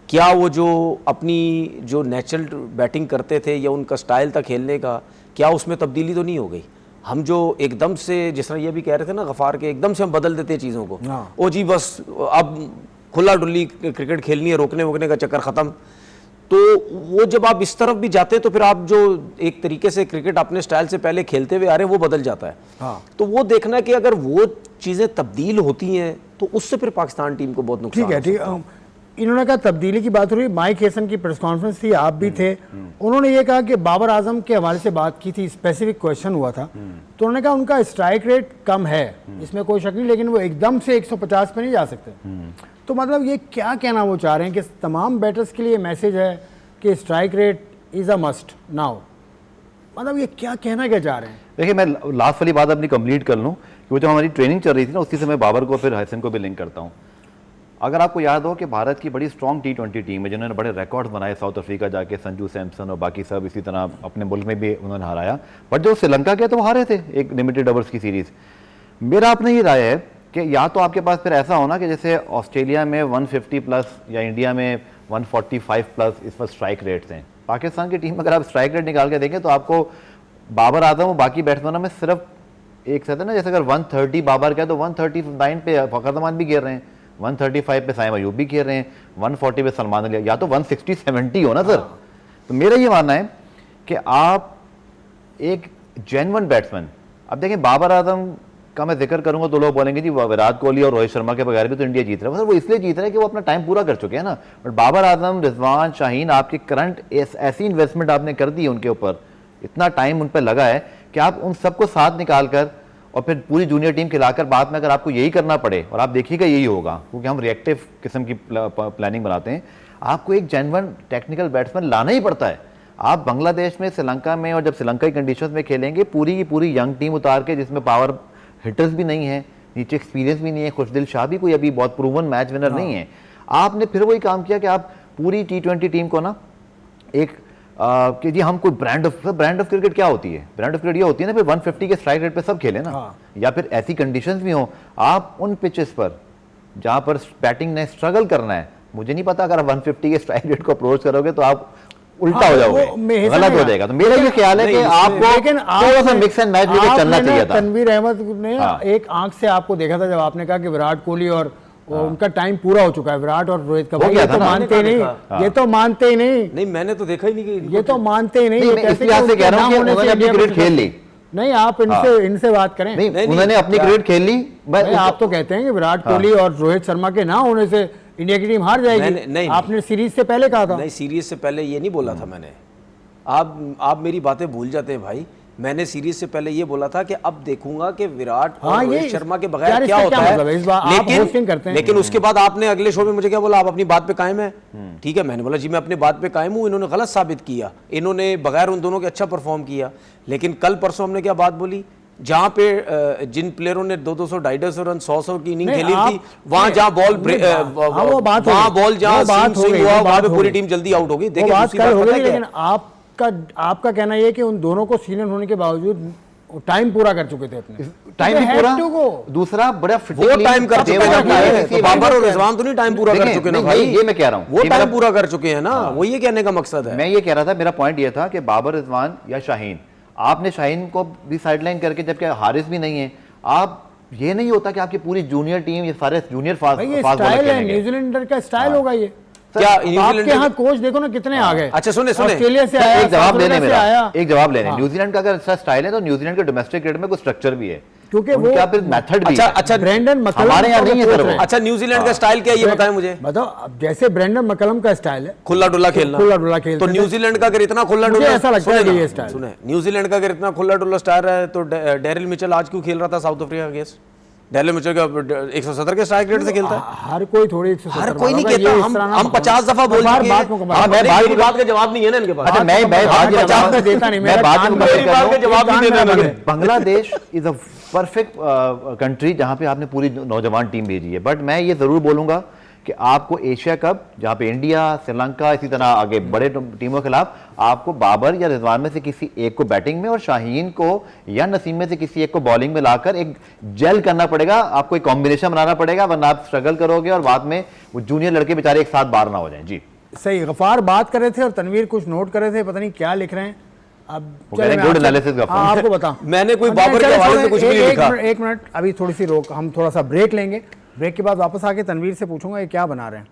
क्या वो जो अपनी जो नेचुरल बैटिंग करते थे या उनका स्टाइल था खेलने का, क्या उसमें तब्दीली तो नहीं हो गई? हम जो एकदम से, जिस तरह ये भी कह रहे थे ना गफ़ार के, एकदम से हम बदल देते हैं चीज़ों को, ओ जी बस अब खुला डुल्ली क्रिकेट खेलनी है, रोकने वोकने का चक्कर ख़त्म। तो वो जब आप इस तरफ भी जाते हैं तो फिर आप जो एक तरीके से क्रिकेट अपने स्टाइल से पहले खेलते हुए आ रहे हैं वो बदल जाता है। हाँ। तो वो देखना कि अगर वो चीज़ें तब्दील होती हैं तो उससे फिर पाकिस्तान टीम को बहुत नुकसान ठीक है, ठीक है। इन्होंने कहा तब्दीली की बात हो रही, माइक हेसन की प्रेस कॉन्फ्रेंस थी, आप भी थे, उन्होंने ये कहा कि बाबर आजम के हवाले से बात की थी, स्पेसिफिक क्वेश्चन हुआ था, तो उन्होंने कहा उनका स्ट्राइक रेट कम है, इसमें कोई शक नहीं, लेकिन वो एकदम से 150 पे नहीं जा सकते। तो मतलब ये क्या कहना वो चाह रहे हैं कि तमाम बैटर्स के लिए मैसेज है कि strike rate is a must now, मतलब ये क्या कहना क्या चाह रहे हैं? देखिए मैं लास्ट वाली बात अपनी कंप्लीट कर लूँ कि वो जब हमारी ट्रेनिंग चल रही थी ना, उसी समय बाबर को फिर हसन को भी लिंक करता हूँ। अगर आपको याद हो कि भारत की बड़ी स्ट्रॉन्ग T20 टीम है जिन्होंने बड़े रिकॉर्ड्स बनाए, साउथ अफ्रीका जाके संजू सैमसन और बाकी सब, इसी तरह अपने मुल्क में भी उन्होंने हराया, बट जो श्रीलंका के तो वो हारे थे एक लिमिटेड ओवर्स की सीरीज़। मेरा अपने ये राय है कि या तो आपके पास फिर ऐसा होना कि जैसे ऑस्ट्रेलिया में 150 प्लस या इंडिया में 145 प्लस इस पर स्ट्राइक रेट्स हैं, पाकिस्तान की टीम में अगर आप स्ट्राइक रेट निकाल के देखें तो आपको बाबर आजम और बाकी बैट्समैनों में सिर्फ एक कहते हैं ना, जैसे अगर 130 बाबर का तो 139 पे फ़खर जमान भी गिर रहे हैं, 135 पे साइम अयूब भी खेल रहे हैं, 140 पे सलमान अली, या तो 160-70 हो ना सर। तो मेरा ये मानना है कि आप एक जेन्युइन बैट्समैन, अब देखें बाबर आजम का मैं जिक्र करूंगा तो लोग बोलेंगे जी विराट कोहली और रोहित शर्मा के बगैर भी तो इंडिया जीत रहा है, सर वो इसलिए जीत रहा है कि वो अपना टाइम पूरा कर चुके हैं ना। बट बाबर आजम, रिजवान, शाहीन, आपकी करंट ऐसी इन्वेस्टमेंट आपने कर दी उनके ऊपर, इतना टाइम उन पर लगा है कि आप उन सबको साथ निकाल कर और फिर पूरी जूनियर टीम खिलाकर बाद में अगर आपको यही करना पड़े, और आप देखिएगा यही होगा क्योंकि हम रिएक्टिव किस्म की प्लानिंग बनाते हैं, आपको एक जेन्युइन टेक्निकल बैट्समैन लाना ही पड़ता है। आप बांग्लादेश में, श्रीलंका में, और जब श्रीलंका की कंडीशंस में खेलेंगे, पूरी की पूरी यंग टीम उतार के जिसमें पावर हिटर्स भी नहीं है, नीचे एक्सपीरियंस भी नहीं है, खुशदिल शाह भी कोई अभी बहुत प्रूवन मैच विनर नहीं है, आपने फिर वही काम किया कि आप पूरी T20 टीम को ना एक कि जी हम कोई ब्रांड ऑफ क्रिकेट क्या होती है, ब्रांड ऑफ क्रिकेट ये होती है ना फिर 150 के स्ट्राइक रेट पे सब खेले ना, या फिर ऐसी कंडीशंस भी हो आप उन पिचेस पर जहां पर बैटिंग ने स्ट्रगल करना है, मुझे नहीं पता अगर आप 150 के स्ट्राइक रेट को अप्रोच करोगे तो आप उल्टा हो जाओगे, गलत हो जाएगा। तो मेरा ये ख्याल है कि आपको थोड़ा सा मिक्स एंड मैच लेके चलना चाहिए था। तनवीर अहमद ने एक आंख से आपको देखा था जब आपने कहा कि विराट कोहली और उनका टाइम पूरा हो चुका है, विराट और रोहित का, ये तो मानते ही नहीं, ये तो मानते ही नहीं, मैंने तो देखा ही नहीं कि ये तो मानते ही नहीं। इस लिहाज से कह रहा हूं कि उन्होंने अपनी क्रिकेट खेल ली। नहीं, आप इनसे बात करें। नहीं, उन्होंने अपनी क्रिकेट खेल ली। आप तो कहते हैं कि विराट कोहली और रोहित शर्मा के ना होने से इंडिया की टीम हार जाएगी, नहीं, आपने सीरीज से पहले कहा था। नहीं, सीरीज से पहले ये नहीं बोला था मैंने, आप मेरी बातें भूल जाते हैं भाई। मैंने सीरीज से पहले ये बोला था कि अब देखूंगा कि विराट और रोहित शर्मा के बगैर क्या होता है, लेकिन उसके बाद आपने अगले शो में मुझे क्या बोला, आप अपनी बात पे कायम है। ठीक है, मैंने बोला जी मैं अपनी बात पे कायम हूं, इन्होंने गलत साबित किया, इन्होंने बगैर उन दोनों के अच्छा परफॉर्म किया। लेकिन कल परसों हमने क्या बात बोली, जहां पे जिन प्लेयरों ने 200 250 रन 100 की इनिंग खेली थी, वहां जहां बॉल जहां हुआ वहां पे पूरी टीम जल्दी आउट हो गई। लेकिन आपका कहना यह है कि उन दोनों को सीनियर होने के बावजूद टाइम पूरा कर चुके थे, अपने टाइम पूरा, दूसरा बड़ा वो टाइम कर चुके हैं, बाबर और रिजवान तो नहीं टाइम पूरा कर चुके ना भाई, ये मैं कह रहा हूं, वो टाइम पूरा कर चुके हैं ना, वो ये कहने का मकसद है। मैं ये कह रहा था, मेरा पॉइंट ये था कि बाबर, रिजवान या शाहीन, आपने शाहीन को भी साइडलाइन करके, जबकि हारिस भी नहीं है, आप ये नहीं होता कि आपकी पूरी जूनियर टीम, ये सारे जूनियर फास्ट बॉलर खेलेंगे। न्यूजीलैंड का स्टाइल होगा ये, क्या आपके यहाँ कोच देखो ना कितने आ गए। अच्छा सुने ऑस्ट्रेलिया से आया, एक जवाब लेने मेरा, एक जवाब लेने। न्यूजीलैंड का अगर अच्छा स्टाइल है तो न्यूजीलैंड के डोमेस्टिक क्रिकेट में कुछ स्ट्रक्चर भी है, क्योंकि वो क्या फिर मेथड भी। अच्छा ब्रेंडन मकलम हमारे यहाँ नहीं है सर। अच्छा न्यूजीलैंड का स्टाइल क्या है ये बताएं मुझे। बताओ, जैसे ब्रेंडन मकलम का स्टाइल है खुला डुला खेलना, तो न्यूजीलैंड का अगर इतना खुला डुला, ऐसा लगता है ये स्टाइल, न्यूजीलैंड का अगर इतना खुला डुला स्टाइल है तो डेरिल मिचेल आज क्यों खेल रहा था साउथ अफ्रीका के अगेंस्ट? डेल मिचेल का 170 के स्ट्राइक रेट से खेलता है। हर कोई थोड़ी 170 हर कोई नहीं मारोगा, कहता, ये इस हम तरह ना हम 50 दफा बोल बार चुके बात हैं। मुकम्मल। हाँ, मैं मेरी बात का जवाब नहीं है ना इनके पास। अच्छा, मैं बात मुकम्मल। 50 का देता नहीं, मेरा बात कान मुकम्मल मेरी कर बात रहा का हूं। जवाब नहीं देना देखिए, मैंने। Bangladesh is a perfect country जहां पे आपने पूरी नौजवान टीम भेजी है, बट मैं ये जरूर बोलूंगा कि आपको एशिया कप जहां पे इंडिया, श्रीलंका, इसी तरह आगे बड़े टीमों के खिलाफ आपको बाबर या रिजवान में से किसी एक को बैटिंग में और शाहीन को या नसीम में से किसी एक को बॉलिंग में लाकर एक जेल करना पड़ेगा, आपको एक कॉम्बिनेशन बनाना पड़ेगा, वरना आप स्ट्रगल करोगे और बाद में वो जूनियर लड़के बेचारे एक साथ बाहर ना हो जाएं। जी सही, गफार बात कर रहे थे और तनवीर कुछ नोट कर रहे थे, पता नहीं क्या लिख रहे हैं। अब वो कह रहे हैं good analysis का हाँ, आपको बता मैंने कोई बाबर के हवाले से कुछ भी नहीं लिखा। एक मिनट, अभी थोड़ी सी रोक, हम थोड़ा सा ब्रेक लेंगे। ब्रेक के बाद वापस आके तनवीर से पूछूंगा ये क्या बना रहे हैं।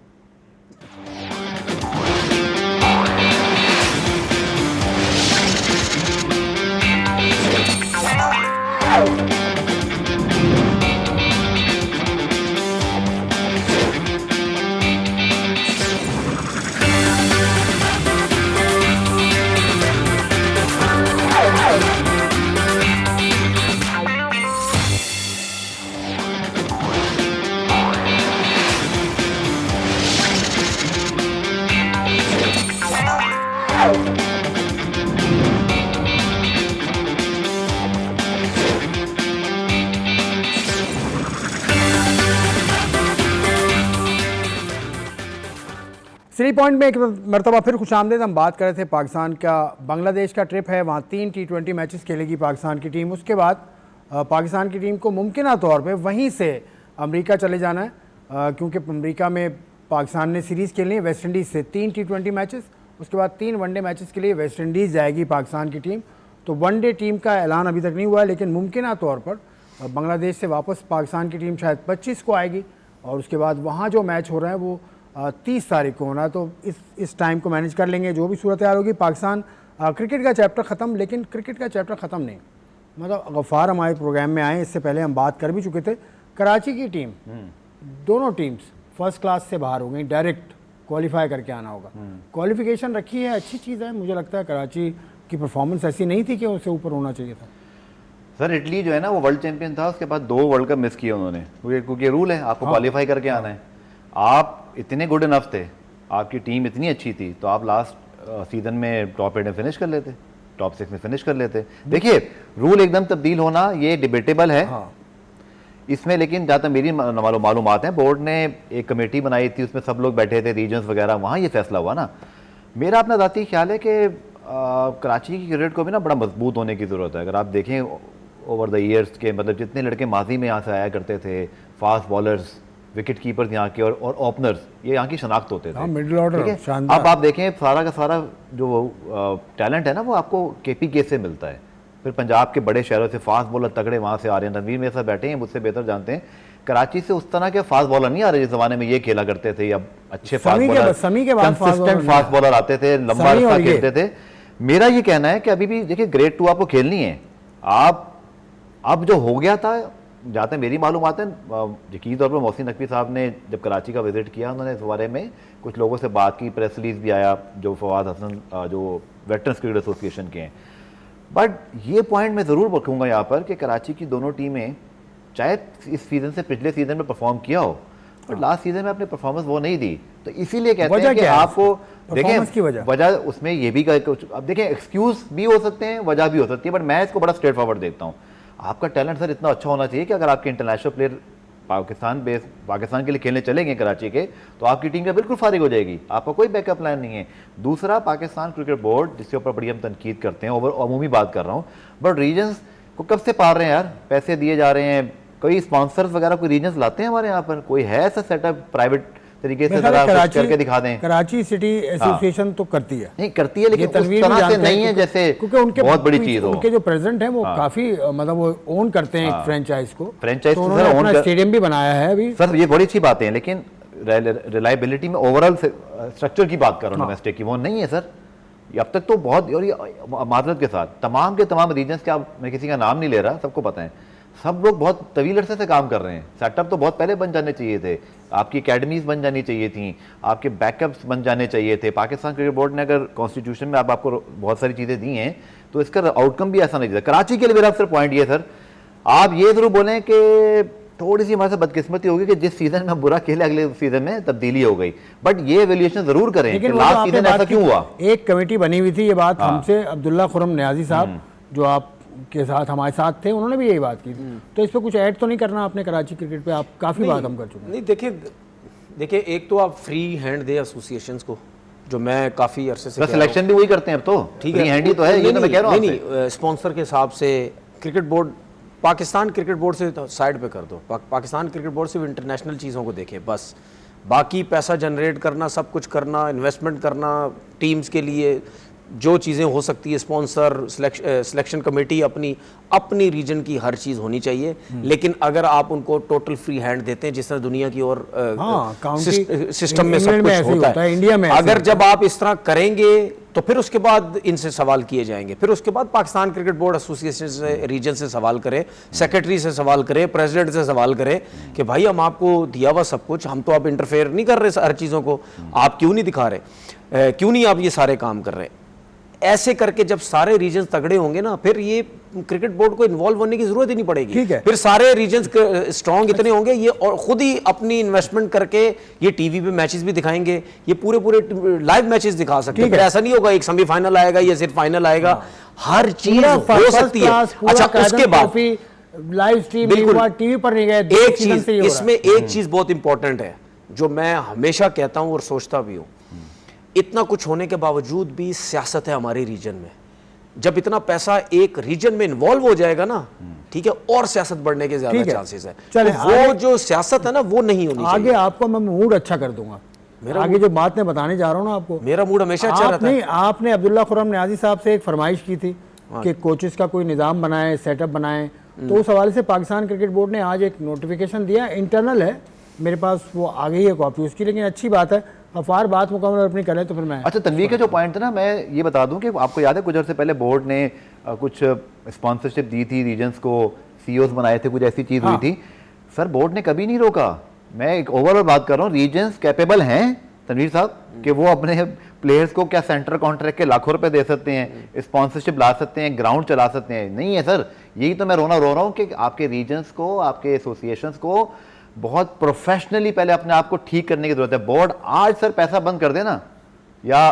थ्री पॉइंट में एक मरतबा फिर खुशामदीद। हम बात कर रहे थे पाकिस्तान का बांग्लादेश का ट्रिप है, वहाँ 3 T20 मैचेस खेलेगी पाकिस्तान की टीम। उसके बाद पाकिस्तान की टीम को मुमकिन तौर पे वहीं से अमेरिका चले जाना है, क्योंकि अमेरिका में पाकिस्तान ने सीरीज़ खेलनी है वेस्ट इंडीज़ से 3 T20 मैचेस। उसके बाद 3 वनडे मैचेस के लिए वेस्ट इंडीज़ जाएगी पाकिस्तान की टीम। तो वनडे टीम का ऐलान अभी तक नहीं हुआ है, लेकिन मुमकिन तौर पर बांग्लादेश से वापस पाकिस्तान की टीम शायद 25 को आएगी और उसके बाद वहाँ जो मैच हो रहा है वो 30 तारीख को होना है। तो इस टाइम को मैनेज कर लेंगे, जो भी सूरत हाल होगी। पाकिस्तान क्रिकेट का चैप्टर ख़त्म, लेकिन क्रिकेट का चैप्टर ख़त्म नहीं। मतलब गफ़ार हमारे प्रोग्राम में आए, इससे पहले हम बात कर भी चुके थे। कराची की टीम, दोनों टीम्स फर्स्ट क्लास से बाहर हो गई, डायरेक्ट क्वालिफाई करके आना होगा। क्वालिफिकेशन रखी है, अच्छी चीज़ है। मुझे लगता है कराची की परफॉर्मेंस ऐसी नहीं थी कि उससे ऊपर होना चाहिए था। सर इटली जो है ना वो वर्ल्ड चैंपियन था, उसके बाद 2 वर्ल्ड कप मिस किए उन्होंने, क्योंकि रूल है आपको क्वालिफाई करके आना है। आप इतने गुड इनफ थे, आपकी टीम इतनी अच्छी थी, तो आप लास्ट सीजन में टॉप 8 में फिनिश कर लेते, टॉप 6 में फिनिश कर लेते। देखिए रूल एकदम तब्दील होना ये डिबेटेबल है इसमें, लेकिन जहाँ तक मेरी मालूमात है, बोर्ड ने एक कमेटी बनाई थी, उसमें सब लोग बैठे थे, रीजन्स वगैरह, वहाँ ये फैसला हुआ ना। मेरा अपना ज़ाती ख्याल है कि कराची की क्रिकेट को भी ना बड़ा मजबूत होने की ज़रूरत है। अगर आप देखें ओवर द ईयर्स के, मतलब जितने लड़के माजी में यहाँ से आया करते थे, फास्ट बॉलर्स, विकेट कीपर्स यहाँ के और ओपनर्स, ये यहाँ की शनाख्त होते थे। मिडिल ऑर्डर शानदार। अब आप देखें सारा का सारा जो टैलेंट है ना वो आपको KPK से मिलता है, फिर पंजाब के बड़े शहरों से फास्ट बॉलर तगड़े वहाँ से आ रहे हैं। नवीर मेरे साथ बैठे हैं, मुझसे बेहतर जानते हैं। कराची से उस तरह के फास्ट बॉलर नहीं आ रहे जिस जमाने में ये खेला करते थे, अब अच्छे fast bowler, consistent fast bowler आते थे, लंबा अरसा खेलते थे। मेरा ये कहना है कि अभी भी देखिए ग्रेड 2 आपको खेलनी है। आप अब जो हो गया था, जहाँ तक मेरी मालूमात है, यकीन तौर पर मोहसिन नकवी साहब ने जब कराची का विजिट किया, उन्होंने इस बारे में कुछ लोगों से बात की, प्रेस रिलीज भी आया जो फवाद हसन जो वेटरन्स क्रिकेट एसोसिएशन के हैं। बट ये पॉइंट मैं ज़रूर रखूँगा यहाँ पर कि कराची की दोनों टीमें चाहे इस सीज़न से पिछले सीज़न में परफॉर्म किया हो, बट लास्ट सीज़न में अपनी परफॉर्मेंस वो नहीं दी। तो इसीलिए कहते हैं कि आपको देखें वजह उसमें ये भी अब देखें एक्सक्यूज़ भी हो सकते हैं, वजह भी हो सकती है, बट मैं इसको बड़ा स्ट्रेट फॉरवर्ड देखता हूँ। आपका टैलेंट सर इतना अच्छा होना चाहिए कि अगर आपके इंटरनेशनल प्लेयर पाकिस्तान के लिए खेलने चले गए कराची के, तो आपकी टीम का बिल्कुल फारिग हो जाएगी, आपका कोई बैकअप प्लान नहीं है। दूसरा, पाकिस्तान क्रिकेट बोर्ड, जिसके ऊपर बड़ी हम तनकीद करते हैं, ओवर अमूमी बात कर रहा हूँ, बट रीजन्स को कब से पाल रहे हैं यार, पैसे दिए जा रहे हैं, कोई स्पॉन्सर्स वगैरह कोई रीजन्स लाते हैं हमारे यहाँ पर, कोई है ऐसा सेटअप प्राइवेट तरीके से करके दिखा दें। कराची सिटी एसोसिएशन तो करती है, नहीं करती है, लेकिन उस तरह से नहीं है जैसे क्योंकि उनके बहुत बड़ी चीज हो। उनके जो प्रेसिडेंट हैं वो काफी मतलब वो ओन करते हैं एक फ्रेंचाइज को, फ्रेंचाइज तो उन्होंने अपना स्टेडियम भी बनाया है अभी। सर ये बड़ी अच्छी बातें हैं, लेकिन रिलायबिलिटी में ओवरऑल स्ट्रक्चर की बात कर रहा हूँ डोमेस्टिक की, वो नहीं है सर। अब तक तो बहुत, और माजरत के साथ तमाम के तमाम रीजन्स के, मैं किसी का नाम नहीं ले रहा, सबको पता है, सब लोग बहुत तवील अरसे से काम कर रहे हैं। सेटअप तो बहुत पहले बन जाने चाहिए थे, आपकी एकेडमीज बन जानी चाहिए थी, आपके बैकअप्स बन जाने चाहिए थे। पाकिस्तान क्रिकेट बोर्ड ने अगर कॉन्स्टिट्यूशन में आपको बहुत सारी चीज़ें दी हैं, तो इसका आउटकम भी ऐसा नहीं दिया। कराची के लिए मेरा सिर्फ पॉइंट ये सर, आप ये जरूर बोलें कि थोड़ी सी हमारे साथ बदकिस्मती होगी कि जिस सीजन में बुरा खेले अगले सीजन में तब्दीली हो गई, बट ये एवेल्यूएशन जरूर करें कि लास्ट सीजन ऐसा क्यों हुआ। एक कमेटी बनी हुई थी, ये बात हमसे अब्दुल्ला खुरम न्याजी साहब जो आपके साथ हमारे साथ थे, उन्होंने भी यही बात की थी। तो इस पर कुछ ऐड तो नहीं करना आपने कराची क्रिकेट पे? आप काफ़ी बात हम कर चुके हैं। नहीं, देखिए एक तो आप फ्री हैंड दे एसोसिएशंस को, जो मैं काफ़ी अरसे से सिलेक्शन भी वही करते हैं अब तो, ठीक है, हैंडी तो है, ये तो मैं कह रहा हूँ। नहीं, स्पॉन्सर के हिसाब से cricket board, Pakistan cricket board से तो साइड पे कर दो। पाकिस्तान क्रिकेट बोर्ड सिर्फ इंटरनेशनल चीज़ों को देखे बस, बाकी पैसा जनरेट करना, सब कुछ करना, इन्वेस्टमेंट करना टीम्स के लिए, जो चीज़ें हो सकती है, स्पॉन्सर, सिलेक्शन कमेटी, अपनी रीजन की हर चीज़ होनी चाहिए। लेकिन अगर आप उनको टोटल फ्री हैंड देते हैं जिस तरह दुनिया की और सिस्टम में सब कुछ होता है, इंडिया में अगर जब आप इस तरह करेंगे तो फिर उसके बाद इनसे सवाल किए जाएंगे। फिर उसके बाद पाकिस्तान क्रिकेट बोर्ड एसोसिएशन से, रीजन से सवाल करे, सेक्रेटरी से सवाल करे, प्रेसिडेंट से सवाल करे कि भाई हम आपको दिया हुआ सब कुछ, हम तो आप इंटरफेयर नहीं कर रहे हर चीज़ों को, आप क्यों नहीं दिखा रहे, क्यों नहीं आप ये सारे काम कर रहे। ऐसे करके जब सारे रीजन्स तगड़े होंगे ना, फिर ये क्रिकेट बोर्ड को इन्वॉल्व होने की जरूरत ही नहीं पड़ेगी। ठीक है। फिर सारे रीजन्स स्ट्रांग इतने होंगे, ये और खुद ही अपनी इन्वेस्टमेंट करके ये टीवी पे मैचेस भी दिखाएंगे, ये पूरे लाइव मैचेस दिखा सकते हैं। फिर ऐसा नहीं होगा एक सेमीफाइनल आएगा या सिर्फ फाइनल आएगा, हर चीज हो सकती है। अच्छा, उसके बाद लाइव स्ट्रीम टीवी पर नहीं गए। एक चीज इसमें, एक चीज बहुत इंपॉर्टेंट है जो मैं हमेशा कहता हूं और सोचता भी हूं, इतना कुछ होने के बावजूद भी सियासत है हमारे रीजन में। जब इतना पैसा एक रीजन में इन्वॉल्व हो जाएगा ना, ठीक है, और सियासत बढ़ने के ज्यादा चांसेस है। चले, तो वो जो सियासत है ना, वो नहीं होनी चाहिए। आगे आपको मैं मूड अच्छा कर दूंगा, आगे जो बात मैं बताने जा रहा हूं ना आपको, मेरा मूड हमेशा अच्छा रहता है। आपने अब्दुल्ला खुरम न्याजी साहब से एक फरमाइश की थी कि कोचेस का कोई निज़ाम बनाए, सेटअप बनाए, तो उस हवाले से पाकिस्तान क्रिकेट बोर्ड ने आज एक नोटिफिकेशन दिया, इंटरनल है मेरे पास, वो आ गई है कॉपी उसकी। लेकिन अच्छी बात है, अफवार बात मुकम्मल अपनी करें तो फिर मैं। अच्छा, तनवीर का जो पॉइंट था ना, मैं ये बता दूं कि आपको याद है कुछ अर्से पहले बोर्ड ने कुछ स्पॉन्सरशिप दी थी, रीजन्स को सीईओज बनाए थे, कुछ ऐसी चीज़ हुई थी। सर बोर्ड ने कभी नहीं रोका। मैं एक ओवरऑल बात कर रहा हूँ, रीजन्स कैपेबल हैं तनवीर साहब कि वो अपने प्लेयर्स को क्या सेंट्रल कॉन्ट्रैक्ट के लाखों रुपए दे सकते हैं, स्पॉन्सरशिप ला सकते हैं, ग्राउंड चला सकते हैं। नहीं है सर, यही तो मैं रो रहा हूँ कि आपके रीजन्स को, आपके एसोसिएशंस को बहुत प्रोफेशनली पहले अपने आप को ठीक करने की जरूरत है। बोर्ड आज सर पैसा बंद कर देना या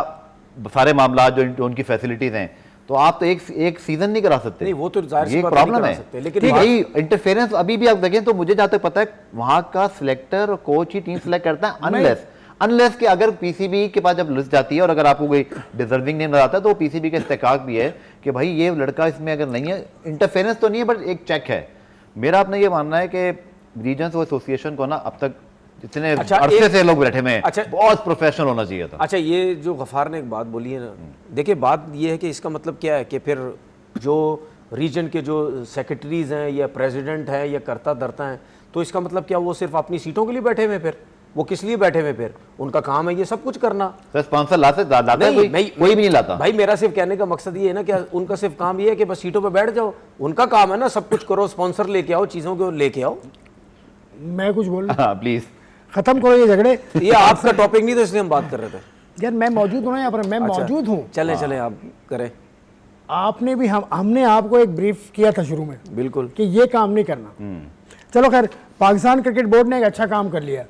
सारे मामला जो उनकी फैसिलिटीज हैं, तो आप तो एक सीजन नहीं करा सकते। नहीं, वो तो जाहिर सी ये बात प्रॉब्लम नहीं है। करा सकते, लेकिन भाई इंटरफेरेंस अभी भी आप देखें तो मुझे जहां तक पता है वहां का सिलेक्टर और कोच ही टीम सिलेक्ट करता है, अनलेस कि अगर पीसीबी के पास जब लिस्ट जाती है और अगर आपको कोई डिजर्विंग नेम आता है तो पीसीबी का इस्तेकाक भी है कि भाई ये लड़का इसमें अगर नहीं है, इंटरफेरेंस तो नहीं है बट एक चेक है। मेरा अपना ये मानना है कि रीजन्स और एसोसिएशन को ना अब तक जितने अरसे से लोग बैठे में, अच्छा, बहुत प्रोफेशनल होना चाहिए था। अच्छा, ये जो गफार ने एक बात बोली है ना, देखिए बात ये है कि इसका मतलब क्या है कि फिर जो रीजन के जो सेक्रेटरीज हैं या प्रेसिडेंट हैं या करता धरता हैं, तो इसका मतलब क्या वो सिर्फ अपनी सीटों के लिए बैठे हुए, फिर वो किस लिए बैठे हुए? फिर उनका काम है ये सब कुछ करना। स्पॉन्सर लाते कोई भी नहीं लाता। भाई मेरा सिर्फ कहने का मकसद ये है ना कि उनका सिर्फ काम ये है कि बस सीटों पे बैठ जाओ, उनका काम है ना सब कुछ करो, स्पॉन्सर लेके आओ, चीजों को लेके आओ। मैं कुछ बोल, प्लीज खत्म करो ये झगड़े। ये आपका टॉपिक नहीं था इसलिए हम बात कर रहे थे। यार मैं मौजूद हूँ ना यहाँ पर, मैं मौजूद हूँ। चले आप करें। आपने भी हमने आपको एक ब्रीफ किया था शुरू में, बिल्कुल, कि ये काम नहीं करना। चलो खैर, पाकिस्तान क्रिकेट बोर्ड ने एक अच्छा काम कर लिया,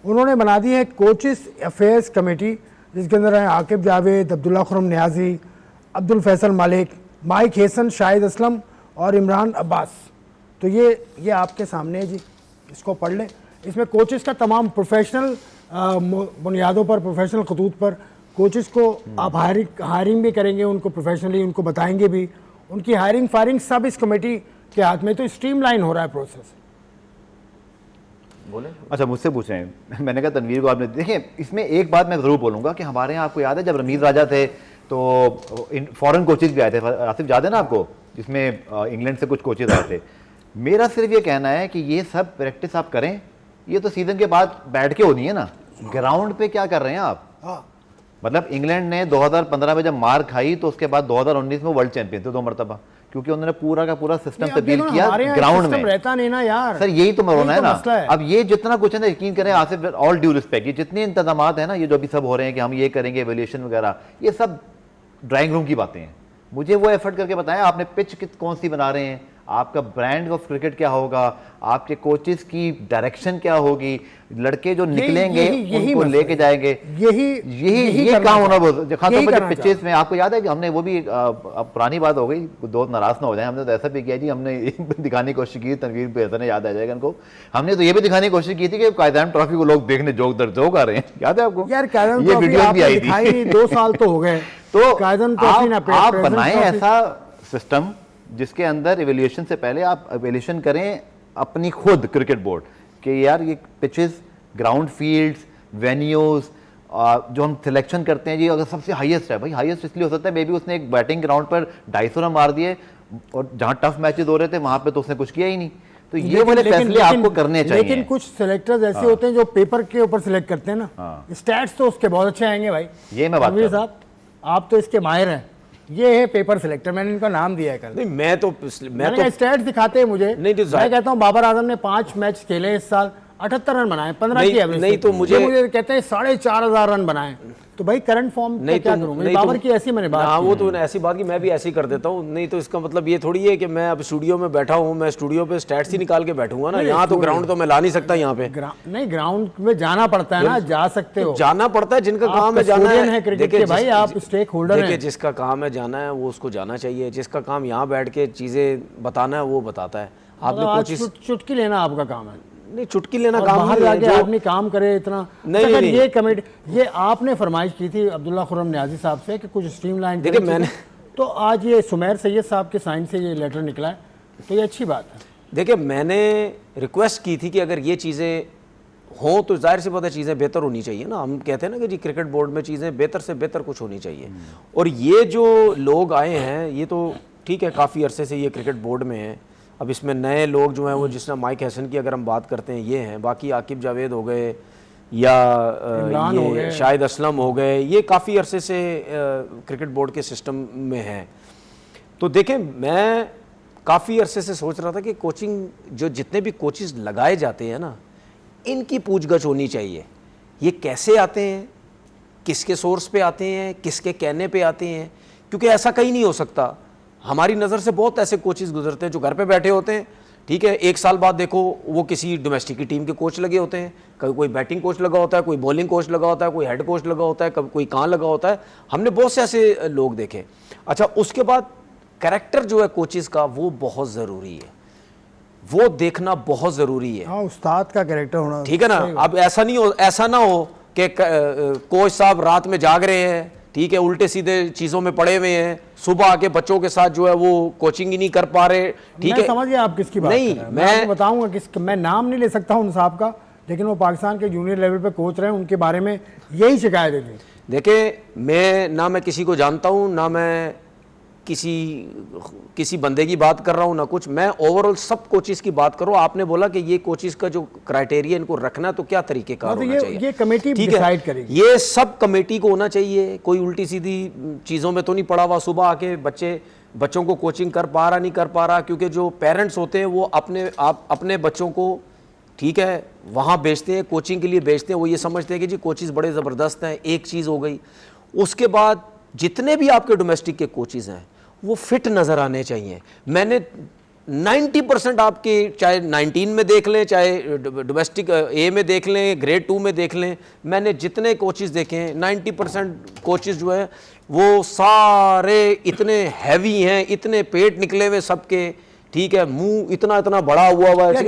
उन्होंने बना दी है कोचेस अफेयर्स कमेटी, जिसके अंदर है आकिब जावेद, अब्दुल्ला खुरम न्याजी, अब्दुल फैसल मालिक, माइक हेसन, शाहिद असलम और इमरान अब्बास। तो ये आपके सामने है जी, इसको पढ़ लें। इसमें कोचेस का तमाम प्रोफेशनल बुनियादों पर, प्रोफेशनल खतूत पर कोचेस को आप हायरिंग भी करेंगे, उनको प्रोफेशनली उनको बताएंगे भी, उनकी हायरिंग फायरिंग सब इस कमेटी के हाथ में। तो स्ट्रीमलाइन हो रहा है प्रोसेस। बोले। अच्छा, मुझसे पूछ रहे हैं। मैंने कहा तनवीर को आपने, देखिए इसमें एक बात मैं ज़रूर बोलूँगा कि हमारे यहाँ आपको याद है जब रमीज़ राजा थे तो फॉरेन कोचेज भी आए थे, आसिफ याद है ना आपको, जिसमें इंग्लैंड से कुछ कोचेज आए थे। मेरा सिर्फ ये कहना है कि ये सब प्रैक्टिस आप करें, ये तो सीजन के बाद बैठ के होनी है ना, ग्राउंड पे क्या कर रहे हैं आप। मतलब इंग्लैंड ने 2015 में जब मार खाई तो उसके बाद 2019 में वर्ल्ड चैंपियन थे 2 मरतबा, क्योंकि उन्होंने पूरा का पूरा सिस्टम तब्दील किया ग्राउंड में। रहता नहीं ना यार सर, यही तो मरोना है ना। अब ये जितना कुछ है ना, यकीन करें आसिफ, ऑल ड्यू रिस्पेक्ट, ये जितने इंतजामात है ना, ये जो अभी सब हो रहे हैं कि हम ये करेंगे एवोल्यूशन वगैरह, ये सब ड्राइंग रूम की बातें हैं। मुझे वो एफर्ट करके बताएं, आपने पिच कौन सी बना रहे हैं, आपका ब्रांड ऑफ क्रिकेट क्या होगा, आपके कोचेस की डायरेक्शन क्या होगी, लड़के जो निकलेंगे उनको लेके जाएंगे, यही काम होना बहुत खासतौर पर पिचेस में। आपको याद है कि हमने वो भी अब पुरानी बात हो गई, दोस्त नाराज ना हो जाए, हमने तो ऐसा भी किया जी, हमने दिखाने की कोशिश की, तनवीर पे ऐसा याद आ जाएगा उनको, हमने तो ये भी दिखाने की कोशिश की थी कि कायदान ट्रॉफी को लोग देखने जोक आ रहे हैं, याद है आपको यार? कायदान ये वीडियो भी आई थी 2 साल तो हो गए। तो कायदान आप बनाएं ऐसा सिस्टम जिसके अंदर इवैल्यूएशन से पहले आप इवैल्यूएशन करें अपनी खुद क्रिकेट बोर्ड कि यार ये पिचेस, ग्राउंड फील्ड्स, वेन्यूज जो हम सिलेक्शन करते हैं जी, अगर सबसे हाईएस्ट है भाई, हाईएस्ट इसलिए हो सकता है मे बी उसने एक बैटिंग ग्राउंड पर 250 रन मार दिए और जहां टफ मैचेस हो रहे थे वहां पे तो उसने कुछ किया ही नहीं। तो ये वाले फैसले आपको करने चाहिए। लेकिन कुछ सिलेक्टर्स ऐसे होते हैं जो पेपर के ऊपर सिलेक्ट करते हैं ना, स्टैट्स तो उसके बहुत अच्छे आएंगे भाई। ये मैं बात कर रहा हूं। साहब आप तो इसके माहिर हैं। ये है पेपर सिलेक्टर, मैंने इनका नाम दिया है कल। नहीं मैं तो स्टैट्स दिखाते हैं मुझे। नहीं तो मैं कहता हूँ बाबर आजम ने 5 मैच खेले इस साल, 78 रन बनाए, 15 की एवरेज। नहीं तो मुझे कहते हैं 4,500 रन बनाए। तो भाई करंट फॉर्म नहीं क्या करूं? बाबर की ऐसी मैंने बात हाँ, वो तो ऐसी बात की मैं भी ऐसी कर देता हूँ। नहीं तो इसका मतलब ये थोड़ी है कि मैं अब स्टूडियो में बैठा हूँ, मैं स्टूडियो पे स्टैट्स ही निकाल के बैठूंगा ना। यहाँ तो ग्राउंड तो मैं ला नहीं सकता। यहाँ पे नहीं, ग्राउंड में जाना पड़ता है ना, जा सकते हो, जाना पड़ता है। जिनका काम है जाना है क्रिकेट के भाई, आप स्टेक होल्डर हैं। जिसका काम है जाना है वो उसको जाना चाहिए। जिसका काम यहाँ बैठ के चीजें बताना है वो बताता है। आपने चुटकी लेना आपका काम है। नहीं, चुटकी लेना काम बाहर जाके आदमी काम करे इतना नहीं। ये कमेटी, ये आपने फरमाइश की थी अब्दुल्ला खुर्रम न्याजी साहब से कि कुछ स्ट्रीमलाइन। देखिए मैंने तो आज ये सुमेर सैयद साहब के साइन से ये लेटर निकला है, तो ये अच्छी बात है। देखिए मैंने रिक्वेस्ट की थी कि अगर ये चीज़ें हों तो जाहिर सी बात है चीज़ें बेहतर होनी चाहिए ना। हम कहते हैं ना कि जी क्रिकेट बोर्ड में चीज़ें बेहतर से बेहतर कुछ होनी चाहिए। और ये जो लोग आए हैं ये तो ठीक है, काफ़ी अरसे से ये क्रिकेट बोर्ड में है। अब इसमें नए लोग जो हैं वो जिस तरह माइक हैसन की अगर हम बात करते हैं ये हैं, बाकी आकिब जावेद हो गए या ये शाहिद असलम हो गए, ये काफ़ी अरसे से क्रिकेट बोर्ड के सिस्टम में हैं। तो देखें मैं काफ़ी अरसे से सोच रहा था कि कोचिंग जो जितने भी कोचेस लगाए जाते हैं ना, इनकी पूछगछ होनी चाहिए। ये कैसे आते हैं, किसके सोर्स पे आते हैं, किसके कहने पे आते हैं, क्योंकि ऐसा कहीं नहीं हो सकता। हमारी नज़र से बहुत ऐसे कोचेस गुजरते हैं जो घर पे बैठे होते हैं, ठीक है, 1 साल बाद देखो वो किसी डोमेस्टिक की टीम के कोच लगे होते हैं, कभी कोई बैटिंग कोच लगा होता है, कोई बॉलिंग कोच लगा होता है, कोई हेड कोच लगा होता है, कभी कोई कहाँ लगा होता है। हमने बहुत से ऐसे लोग देखे। अच्छा, उसके बाद कैरेक्टर जो है कोचेस का वो बहुत ज़रूरी है, वो देखना बहुत ज़रूरी है। हाँ, उस्ताद का कैरेक्टर होना, ठीक है ना। अब ऐसा ना हो कि कोच साहब रात में जाग रहे हैं, ठीक है, उल्टे सीधे चीज़ों में पड़े हुए हैं, सुबह आके बच्चों के साथ जो है वो कोचिंग ही नहीं कर पा रहे। ठीक है, समझ गए आप किसकी बात नहीं, कर रहे हैं। मैं आपको बताऊंगा किस, मैं नाम नहीं ले सकता उन साहब का, लेकिन वो पाकिस्तान के जूनियर लेवल पे कोच रहे हैं, उनके बारे में यही शिकायत है। देखिए मैं किसी को जानता हूँ, ना मैं किसी बंदे की बात कर रहा हूँ ना कुछ, मैं ओवरऑल सब कोचेस की बात करूँ। आपने बोला कि ये कोचेस का जो क्राइटेरिया इनको रखना तो क्या तरीकेकार होना चाहिए, ये कमेटी डिसाइड करेगी। ये सब कमेटी को होना चाहिए। कोई उल्टी सीधी चीज़ों में तो नहीं पड़ा हुआ, सुबह आके बच्चों को कोचिंग कर पा रहा नहीं कर पा रहा, क्योंकि जो पेरेंट्स होते हैं वो अपने बच्चों को, ठीक है, वहाँ भेजते हैं, कोचिंग के लिए भेजते हैं। वो ये समझते हैं कि जी कोचेस बड़े ज़बरदस्त हैं। एक चीज़ हो गई। उसके बाद जितने भी आपके डोमेस्टिक के कोचेस हैं वो फिट नज़र आने चाहिए। मैंने 90% आपके, चाहे 19 में देख लें, चाहे डोमेस्टिक ए में देख लें, ग्रेड 2 में देख लें, मैंने जितने कोचेस देखे हैं 90% कोचेस जो है वो सारे इतने हैवी हैं, इतने पेट निकले हुए सबके, ठीक है, मुंह इतना इतना बड़ा हुआ है।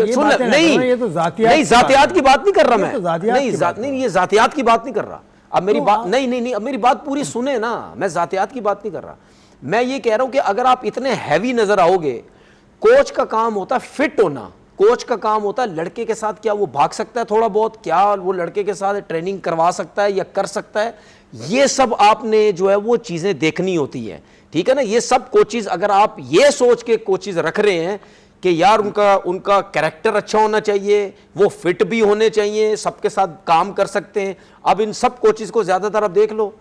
नहीं, ये तो जातियात की बात नहीं कर रहा मैं, नहीं, ये जातियात की बात नहीं कर रहा। अब मेरी बात नहीं, अब मेरी बात पूरी सुने ना, मैं जातियात की बात नहीं कर रहा। मैं ये कह रहा हूं कि अगर आप इतने हैवी नजर आओगे, कोच का काम होता है फिट होना। कोच का काम होता है लड़के के साथ क्या वो भाग सकता है थोड़ा बहुत, क्या वो लड़के के साथ ट्रेनिंग करवा सकता है या कर सकता है, ये सब आपने जो है वो चीजें देखनी होती है। ठीक है ना। ये सब कोचेस, अगर आप ये सोच के कोचेस रख रहे हैं कि यार उनका कैरेक्टर अच्छा होना चाहिए, वो फिट भी होने चाहिए, सबके साथ काम कर सकते हैं। अब इन सब कोचेस को ज्यादातर आप देख लो,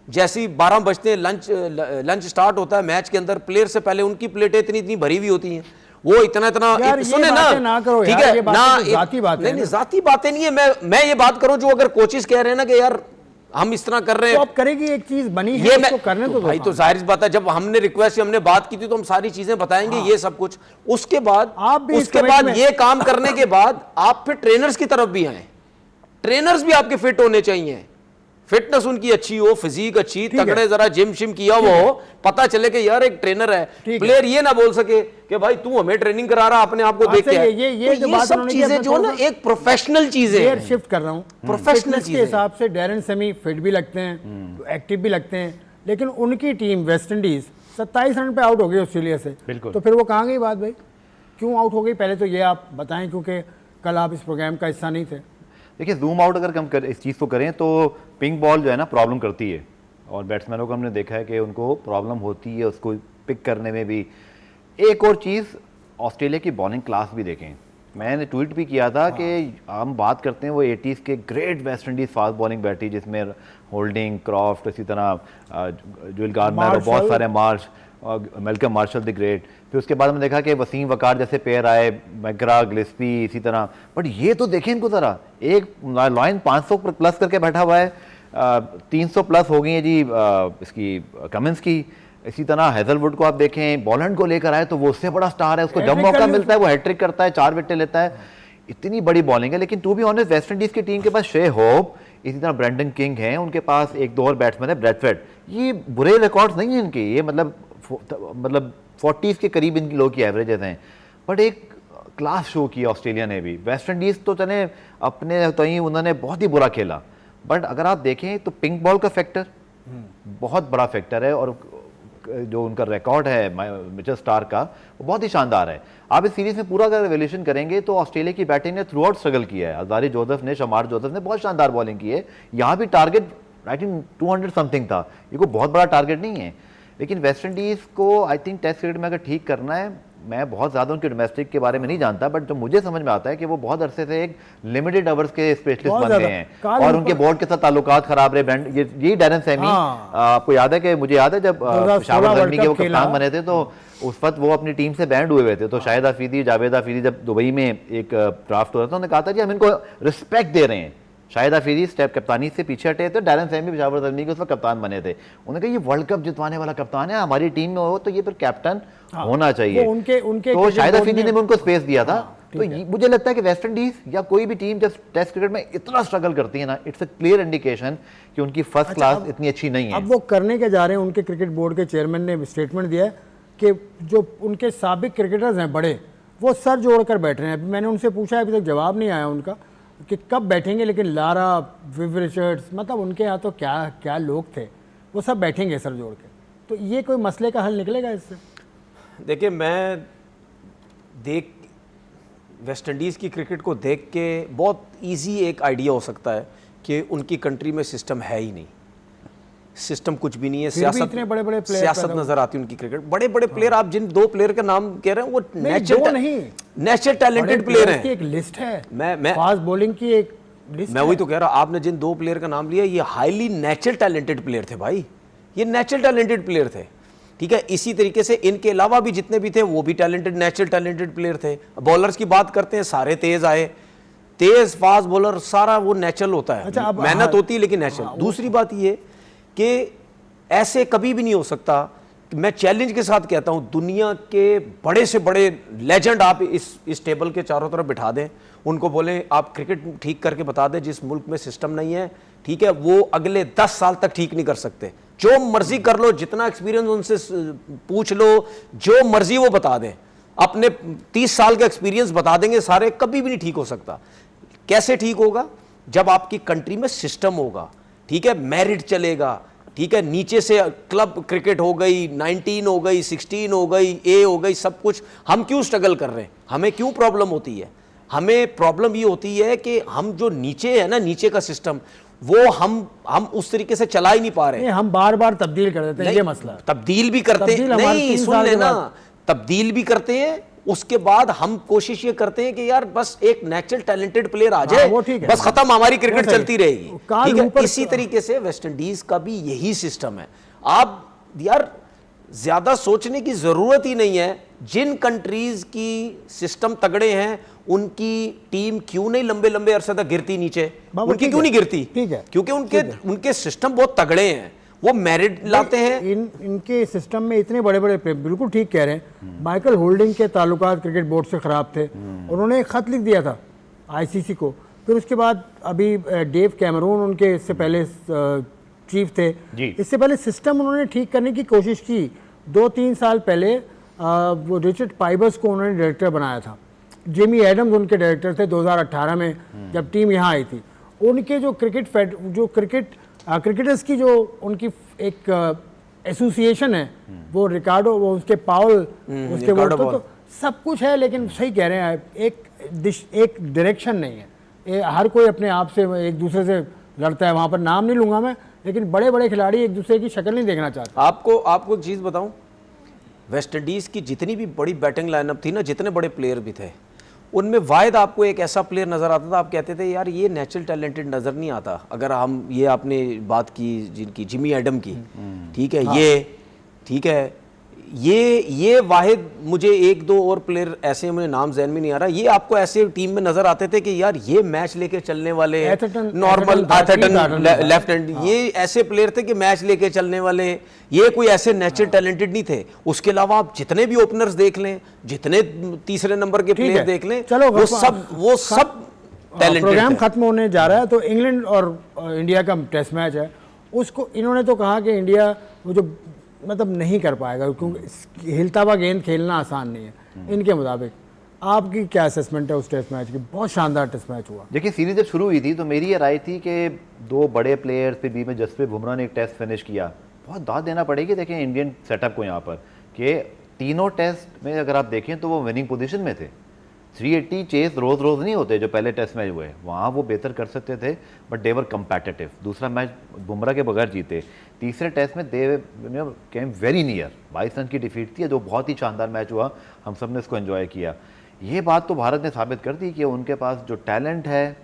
जैसे ही 12 बजते हैं, लंच स्टार्ट होता है मैच के अंदर, प्लेयर से पहले उनकी प्लेटें इतनी भरी हुई होती हैं, वो इतना सुने ना, ठीक है ना, जाती बातें नहीं, जाती बातें नहीं है। मैं ये बात करूं जो अगर कोचेस कह रहे हैं ना कि यार हम इस तरह कर रहे तो हैं। अब करेगी, एक चीज बनी है, ये इसको करने तो तो भाई दो। तो जाहिर सी बात है, जब हमने रिक्वेस्ट हमने बात की थी तो हम सारी चीजें बताएंगे, ये सब कुछ। उसके बाद आप भी इस उसके कमेटी बाद में- ये काम करने के बाद आप फिर ट्रेनर्स की तरफ भी आए। ट्रेनर्स भी आपके फिट होने चाहिए, फिटनेस उनकी अच्छी हो, फिजिक अच्छी, ठीक है। तगड़े, जरा जिम शिम किया वो हो, पता चले कि यार एक ट्रेनर है। ठीक है। प्लेयर ये ना बोल सके कि भाई तू हमें ट्रेनिंग करा रहा, अपने आप को हाँ, देख के सही है, आए। ये तो जो ये बात सब उन्होंने की, चीजें अपना जो ना थोड़ा एक प्रोफेशनल चीजें गियर हैं। शिफ्ट कर रहा हूँ। Professional फिटनेस के चीजें हैं। हिसाब से डैरेन सेमी फिट भी लगते हैं, एक्टिव भी लगते हैं, लेकिन उनकी टीम वेस्ट इंडीज 27 रन पे आउट हो गई ऑस्ट्रेलिया से। बिल्कुल। तो फिर वो कहाँ गई बात भाई, क्यों आउट हो गई, पहले तो ये आप बताएं, क्योंकि कल आप इस प्रोग्राम का हिस्सा नहीं थे। देखिए, जूम आउट अगर हम इस चीज़ को करें तो पिंक बॉल जो है ना प्रॉब्लम करती है, और बैट्समैनों को हमने देखा है कि उनको प्रॉब्लम होती है उसको पिक करने में भी। एक और चीज़, ऑस्ट्रेलिया की बॉलिंग क्लास भी देखें। मैंने ट्वीट भी किया था कि हम बात करते हैं वो 80s के great West Indies fast bowling बैठी, जिसमें होल्डिंग, क्रॉफ्ट, इसी तरह जोएल गार्डनर और बहुत सारे, मार्श और मेल्कम मार्शल द ग्रेट। फिर उसके बाद हमने देखा कि वसीम वकार जैसे पेयर आए, मैकग्रा, गिलेस्पी, इसी तरह। बट ये तो देखें इनको ज़रा, एक लाइन 500 प्लस करके बैठा हुआ है, 300 प्लस हो गई है जी इसकी कमिंस की। इसी तरह हैजलवुड को आप देखें, बॉलैंड को लेकर आए तो वो उससे बड़ा स्टार है, उसको जब Hat-trick मौका कर ली मिलता है वो हैट्रिक करता है, 4 विकेट लेता है, इतनी बड़ी बॉलिंग है। लेकिन to be honest, West Indies की टीम के पास शे होप, इसी तरह ब्रेंडन किंग है, उनके पास एक दो और बैट्समैन है, ब्रैथवेट। ये बुरे रिकॉर्ड्स नहीं हैं इनके, ये मतलब 40s के करीब इनकी लोग की एवरेजेस हैं। बट एक क्लास शो किया ऑस्ट्रेलिया ने भी। वेस्ट इंडीज़ तो चले अपने तो ही उन्होंने बहुत ही बुरा खेला, बट अगर आप देखें तो पिंक बॉल का फैक्टर बहुत बड़ा फैक्टर है, और जो उनका रिकॉर्ड है मिचेल स्टार्क का वो बहुत ही शानदार है। आप इस सीरीज में पूरा अगर एवेल्यूशन करेंगे तो ऑस्ट्रेलिया की बैटिंग ने थ्रू आउट स्ट्रगल किया है। अजारी जोसेफ ने, शमार जोसेफ ने बहुत शानदार बॉलिंग की है। यहाँ भी टारगेट आई थिंक 200 समथिंग था, ये कोई बहुत बड़ा टारगेट नहीं है। लेकिन वेस्ट इंडीज़ को आई थिंक टेस्ट क्रिकेट में अगर ठीक करना है, मैं बहुत ज़्यादा उनके डोमेस्टिक के बारे में नहीं जानता, बट जो मुझे समझ में आता है कि वो बहुत अरसे से एक लिमिटेड ओवर्स के स्पेशलिस्ट बहुत बन गए ज़्यादा। हैं, काल और उनके बोर्ड के साथ ताल्लुकात खराब रहे। यही डैरेन सैमी, हाँ। आपको याद है कि मुझे याद है जब 2016 शाबाश वर्ल्ड आजमी के वो कप खेला। कप्तान बने थे तो उस वक्त वो अपनी टीम से बैंड हुए थे। तो शाहिद आफरीदी, जावेद आफरीदी जब दुबई में एक ड्राफ्ट हो रहा था, उन्होंने कहा था कि हम इनको रिस्पेक्ट दे रहे हैं। शाहिद आफरीदी स्टेप कप्तानी से पीछे हटे थे, डैरेन सैमी, शाबाश आजमी के उस वक्त कप्तान बने थे। उन्होंने कहा ये वर्ल्ड कप जितवाने वाला कप्तान है, हमारी टीम में हो तो ये फिर कैप्टन होना चाहिए। वो उनके तो क्रिकेट शाहिद बोर्ड आफरीदी ने भी उनको स्पेस दिया था। ठीक तो मुझे लगता है कि वेस्ट इंडीज या कोई भी टीम जब टेस्ट क्रिकेट में इतना स्ट्रगल करती है ना, इट्स अ क्लियर इंडिकेशन कि उनकी फर्स्ट क्लास इतनी अच्छी नहीं है। अब वो करने के जा रहे हैं। उनके क्रिकेट बोर्ड के चेयरमैन ने स्टेटमेंट दिया है कि जो उनके साबिक क्रिकेटर्स हैं बड़े, वो सर जोड़कर बैठ रहे हैं। अभी मैंने उनसे पूछा, अभी तक जवाब नहीं आया उनका कि कब बैठेंगे, लेकिन लारा, विव रिचर्ड्स, मतलब उनके यहाँ तो क्या क्या लोग थे, वो सब बैठेंगे सर जोड़ के। तो ये कोई मसले का हल निकलेगा इससे? देखिए, मैं वेस्ट इंडीज़ की क्रिकेट को देख के बहुत इजी एक आइडिया हो सकता है कि उनकी कंट्री में सिस्टम है ही नहीं, सिस्टम कुछ भी नहीं है। फिर भी इतने बड़े-बड़े प्लेयर सियासत पैदा नजर आती है उनकी क्रिकेट। बड़े बड़े प्लेयर, आप जिन 2 प्लेयर का नाम कह रहे हैं वो नेचुरल टैलेंटेड प्लेयर हैं। एक लिस्ट है, मैं फास्ट बॉलिंग की एक लिस्ट। मैं वही तो कह रहा हूं, आपने जिन 2 प्लेयर का नाम लिया, ये हाईली नेचुरल टैलेंटेड प्लेयर थे भाई, ये नेचुरल टैलेंटेड प्लेयर थे। ठीक है, इसी तरीके से इनके अलावा भी जितने भी थे वो भी टैलेंटेड, नेचुरल टैलेंटेड प्लेयर थे। बॉलर्स की बात करते हैं, सारे तेज आए, तेज फास्ट बॉलर, सारा वो नेचुरल होता है। अच्छा, मेहनत होती है लेकिन नेचुरल। दूसरी बात ये कि ऐसे कभी भी नहीं हो सकता। मैं चैलेंज के साथ कहता हूं, दुनिया के बड़े से बड़े लेजेंड आप इस टेबल के चारों तरफ बिठा दें, उनको बोलें आप क्रिकेट ठीक करके बता दें, जिस मुल्क में सिस्टम नहीं है, ठीक है, वो अगले 10 साल तक ठीक नहीं कर सकते। जो मर्जी कर लो, जितना एक्सपीरियंस उनसे पूछ लो, जो मर्जी वो बता दें, अपने 30 साल का एक्सपीरियंस बता देंगे सारे, कभी भी नहीं ठीक हो सकता। कैसे ठीक होगा? जब आपकी कंट्री में सिस्टम होगा, ठीक है, मेरिट चलेगा, ठीक है, नीचे से क्लब क्रिकेट हो गई, 19 हो गई, 16 हो गई, ए हो गई, सब कुछ। हम क्यों स्ट्रगल कर रहे हैं? हमें क्यों प्रॉब्लम होती है? हमें प्रॉब्लम ये होती है कि हम जो नीचे है ना, नीचे का सिस्टम, वो हम उस तरीके से चला ही नहीं पा रहे। हम बार बार तब्दील कर देते हैं, ये मसला। तब्दील भी करते हैं, नहीं सुन लेना, तब्दील भी करते हैं। उसके बाद हम कोशिश ये करते हैं कि यार बस एक नेचुरल टैलेंटेड प्लेयर आ जाए, बस खत्म, हमारी क्रिकेट चलती रहेगी। ठीक है, इसी तरीके से वेस्ट इंडीज का भी यही सिस्टम है। आप यार ज्यादा सोचने की जरूरत ही नहीं है। जिन कंट्रीज की सिस्टम तगड़े हैं उनकी टीम क्यों नहीं लंबे लंबे अरसे तक गिरती नीचे? बाबा, उनकी ठीक क्यों है, नहीं गिरती? ठीक है, क्योंकि उनके सिस्टम बहुत तगड़े हैं, वो मेरिट लाते हैं। इनके सिस्टम में इतने बड़े बड़े प्लेयर, बिल्कुल ठीक कह रहे हैं। माइकल होल्डिंग के ताल्लुकात क्रिकेट बोर्ड से ख़राब थे, उन्होंने एक ख़त लिख दिया था आईसीसी को। फिर उसके बाद अभी डेव कैमरून उनके इससे पहले चीफ थे। इससे पहले सिस्टम उन्होंने ठीक करने की कोशिश की। 2-3 साल पहले वो रिचर्ड पाइबर्स को उन्होंने डायरेक्टर बनाया था। जेमी एडम्स उनके डायरेक्टर थे 2018 में जब टीम यहाँ आई थी। उनके जो क्रिकेटर्स की जो उनकी एक एसोसिएशन है, वो रिकार्डो, वो उसके पाउल, उसके वो तो सब कुछ है, लेकिन सही कह रहे हैं, एक डायरेक्शन नहीं है। हर कोई अपने आप से एक दूसरे से लड़ता है। वहाँ पर नाम नहीं लूँगा मैं, लेकिन बड़े बड़े खिलाड़ी एक दूसरे की शक्ल नहीं देखना चाहते। आपको एक चीज़ बताऊं, वेस्ट इंडीज़ की जितनी भी बड़ी बैटिंग लाइनअप थी ना, जितने बड़े प्लेयर भी थे, उनमें वाहिद आपको एक ऐसा प्लेयर नज़र आता था, आप कहते थे यार ये नेचुरल टैलेंटेड नज़र नहीं आता। अगर हम ये आपने बात की जिनकी जिमी एडम की, ठीक है, ये ठीक है, ये वाहिद, मुझे 1-2 और प्लेयर ऐसे, मुझे नाम जहन में नहीं आ रहा, ये आपको ऐसे टीम में नजर आते थे कि यार ये मैच लेके चलने वाले नॉर्मल लेफ्ट हैंड, ये ऐसे प्लेयर थे कि मैच लेके चलने वाले, ये कोई ऐसे नेचुरल टैलेंटेड नहीं थे। उसके अलावा आप जितने भी ओपनर्स देख लें, जितने तीसरे नंबर के प्लेयर देख लें, चलो वो सब टैलेंटेड। प्रोग्राम खत्म होने जा रहा है, तो इंग्लैंड और इंडिया का टेस्ट मैच है, उसको इन्होंने तो कहा कि इंडिया वो जो मतलब नहीं कर पाएगा, क्योंकि हिलता हुआ गेंद खेलना आसान नहीं है इनके मुताबिक। आपकी क्या असेसमेंट है उस टेस्ट मैच की? बहुत शानदार टेस्ट मैच हुआ। देखिए, सीरीज जब शुरू हुई थी तो मेरी ये राय थी कि 2 बड़े प्लेयर्स फिर बीच में जसप्रीत बुमराह ने एक टेस्ट फिनिश किया। बहुत दाद देना पड़ेगी देखें इंडियन सेटअप को यहाँ पर, कि तीनों टेस्ट में अगर आप देखें तो वो विनिंग पोजीशन में थे। 380 चेस रोज़ नहीं होते जो पहले टेस्ट मैच हुए, वहाँ वो बेहतर कर सकते थे, बट दे वर कंपेटिटिव। दूसरा मैच बुमराह के बगैर जीते। तीसरे टेस्ट में दे केम वेरी नियर, 22 रन की डिफीट थी, जो बहुत ही शानदार मैच हुआ, हम सब ने इसको एंजॉय किया। ये बात तो भारत ने साबित कर दी कि उनके पास जो टैलेंट है,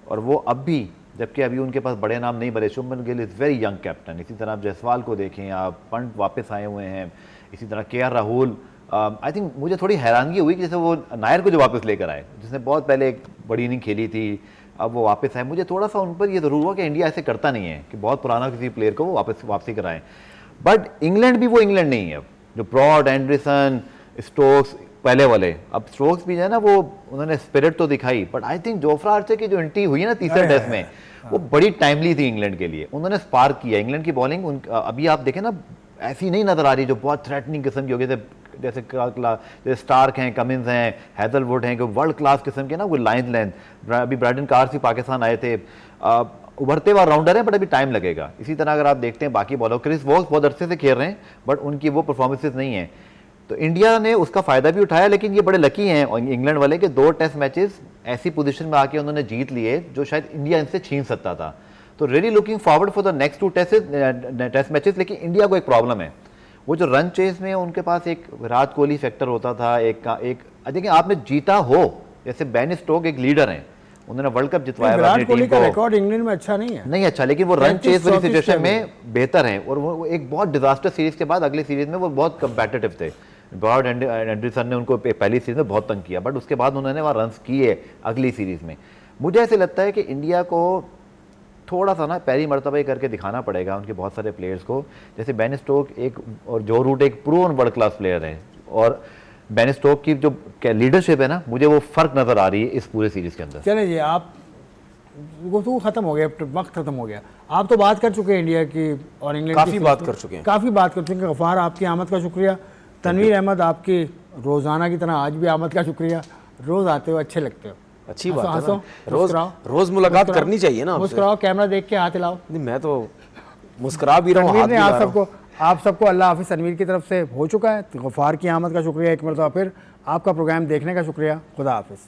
और वो अब भी, जबकि अभी उनके पास बड़े नाम नहीं बने, Shubman Gill is very young captain. इसी तरह आप जायसवाल को देखें, आप पंत वापस आए हुए हैं, इसी तरह KR राहुल। आई थिंक मुझे थोड़ी हैरानगी हुई कि जैसे वो नायर को जो वापस लेकर आए, जिसने बहुत पहले एक बड़ी इनिंग खेली थी, अब वो वापस आए। मुझे थोड़ा सा उन पर ये ज़रूर हुआ कि इंडिया ऐसे करता नहीं है कि बहुत पुराना किसी प्लेयर को वो वापसी कराएं। बट इंग्लैंड भी वो इंग्लैंड नहीं है जो ब्रॉड, एंडरसन, स्टोक्स पहले वाले। अब स्टोक्स भी जो है ना, वो उन्होंने स्पिरिट तो दिखाई, but I think Jofra Archer की जो एंट्री हुई है ना तीसरे टेस्ट में, वो बड़ी टाइमली थी इंग्लैंड के लिए। उन्होंने स्पार्क किया इंग्लैंड की बॉलिंग। अभी आप देखें ना, ऐसी नहीं नजर आ रही जो बहुत थ्रेटनिंग किस्म की होगी, जैसे स्टार्क हैं, कमिंस हैं, हैदरवुड हैं, वर्ल्ड क्लास किस्म के ना, वो लाइन लेंथ। अभी ब्रायडन कार्स भी पाकिस्तान आए थे, उभरते हुए राउंडर है, बट अभी टाइम लगेगा। इसी तरह अगर आप देखते हैं बाकी बॉलर, क्रिस वॉक्स बहुत अरसे से खेल रहे हैं, बट उनकी वो परफॉर्मेंसेज नहीं है। तो इंडिया ने उसका फायदा भी उठाया, लेकिन ये बड़े लकी हैं इंग्लैंड वाले के 2 टेस्ट मैचेस ऐसी पोजीशन में आके उन्होंने जीत लिए जो शायद इंडिया इनसे छीन सकता था। तो really looking forward for the next 2 test matches. लेकिन इंडिया को एक प्रॉब्लम है, वो जो रन चेस में उनके पास एक विराट कोहली फैक्टर होता था, एक देखिए आपने जीता हो, जैसे बेन स्टोक एक लीडर हैं, उन्होंने वर्ल्ड कप जितवाया विराट कोहली का रिकॉर्ड इंग्लैंड में अच्छा नहीं है, लेकिन वो रन चेस वाली सिचुएशन में बेहतर हैं। और वो एक बहुत डिजास्टर सीरीज के बाद अगली सीरीज में वो बहुत कंपेटिटिव थे। ब्रॉड एंडरसन ने उनको पहली सीरीज में बहुत तंग किया, बट उसके बाद उन्होंने वहाँ रन किए अगली सीरीज में। मुझे ऐसे लगता है कि इंडिया को थोड़ा सा ना पहली मर्तबा करके दिखाना पड़ेगा उनके बहुत सारे प्लेयर्स को। जैसे बेन स्टोक एक, और जो रूट एक प्रूवन वर्ल्ड क्लास प्लेयर है, और बेन स्टोक की जो लीडरशिप है ना, मुझे वो फर्क नजर आ रही है इस पूरे सीरीज के अंदर। चले जी, आप वो खत्म हो गया, वक्त खत्म हो गया। आप तो बात कर चुके हैं इंडिया की और इंग्लैंड की, काफ़ी बात कर चुके हैं, काफ़ी बात कर चुके हैं। गफ़ार, आपकी आमद का शुक्रिया। तनवीर अहमद, आपकी रोज़ाना की तरह आज भी आमद का शुक्रिया। रोज़ आते हो, अच्छे लगते हो। अच्छी बात है, रोज मुलाकात करनी चाहिए ना। मुस्कुराओ, कैमरा देख के हाथ हिलाओ। नहीं, मैं तो मुस्कुरा भी रहा हूँ। आप सबको अल्लाह हाफिज़। तनवीर की तरफ से हो चुका है। तो गफ़ार की आमद का शुक्रिया एक मरतबा फिर। आपका प्रोग्राम देखने का शुक्रिया। खुदा हाफिज़।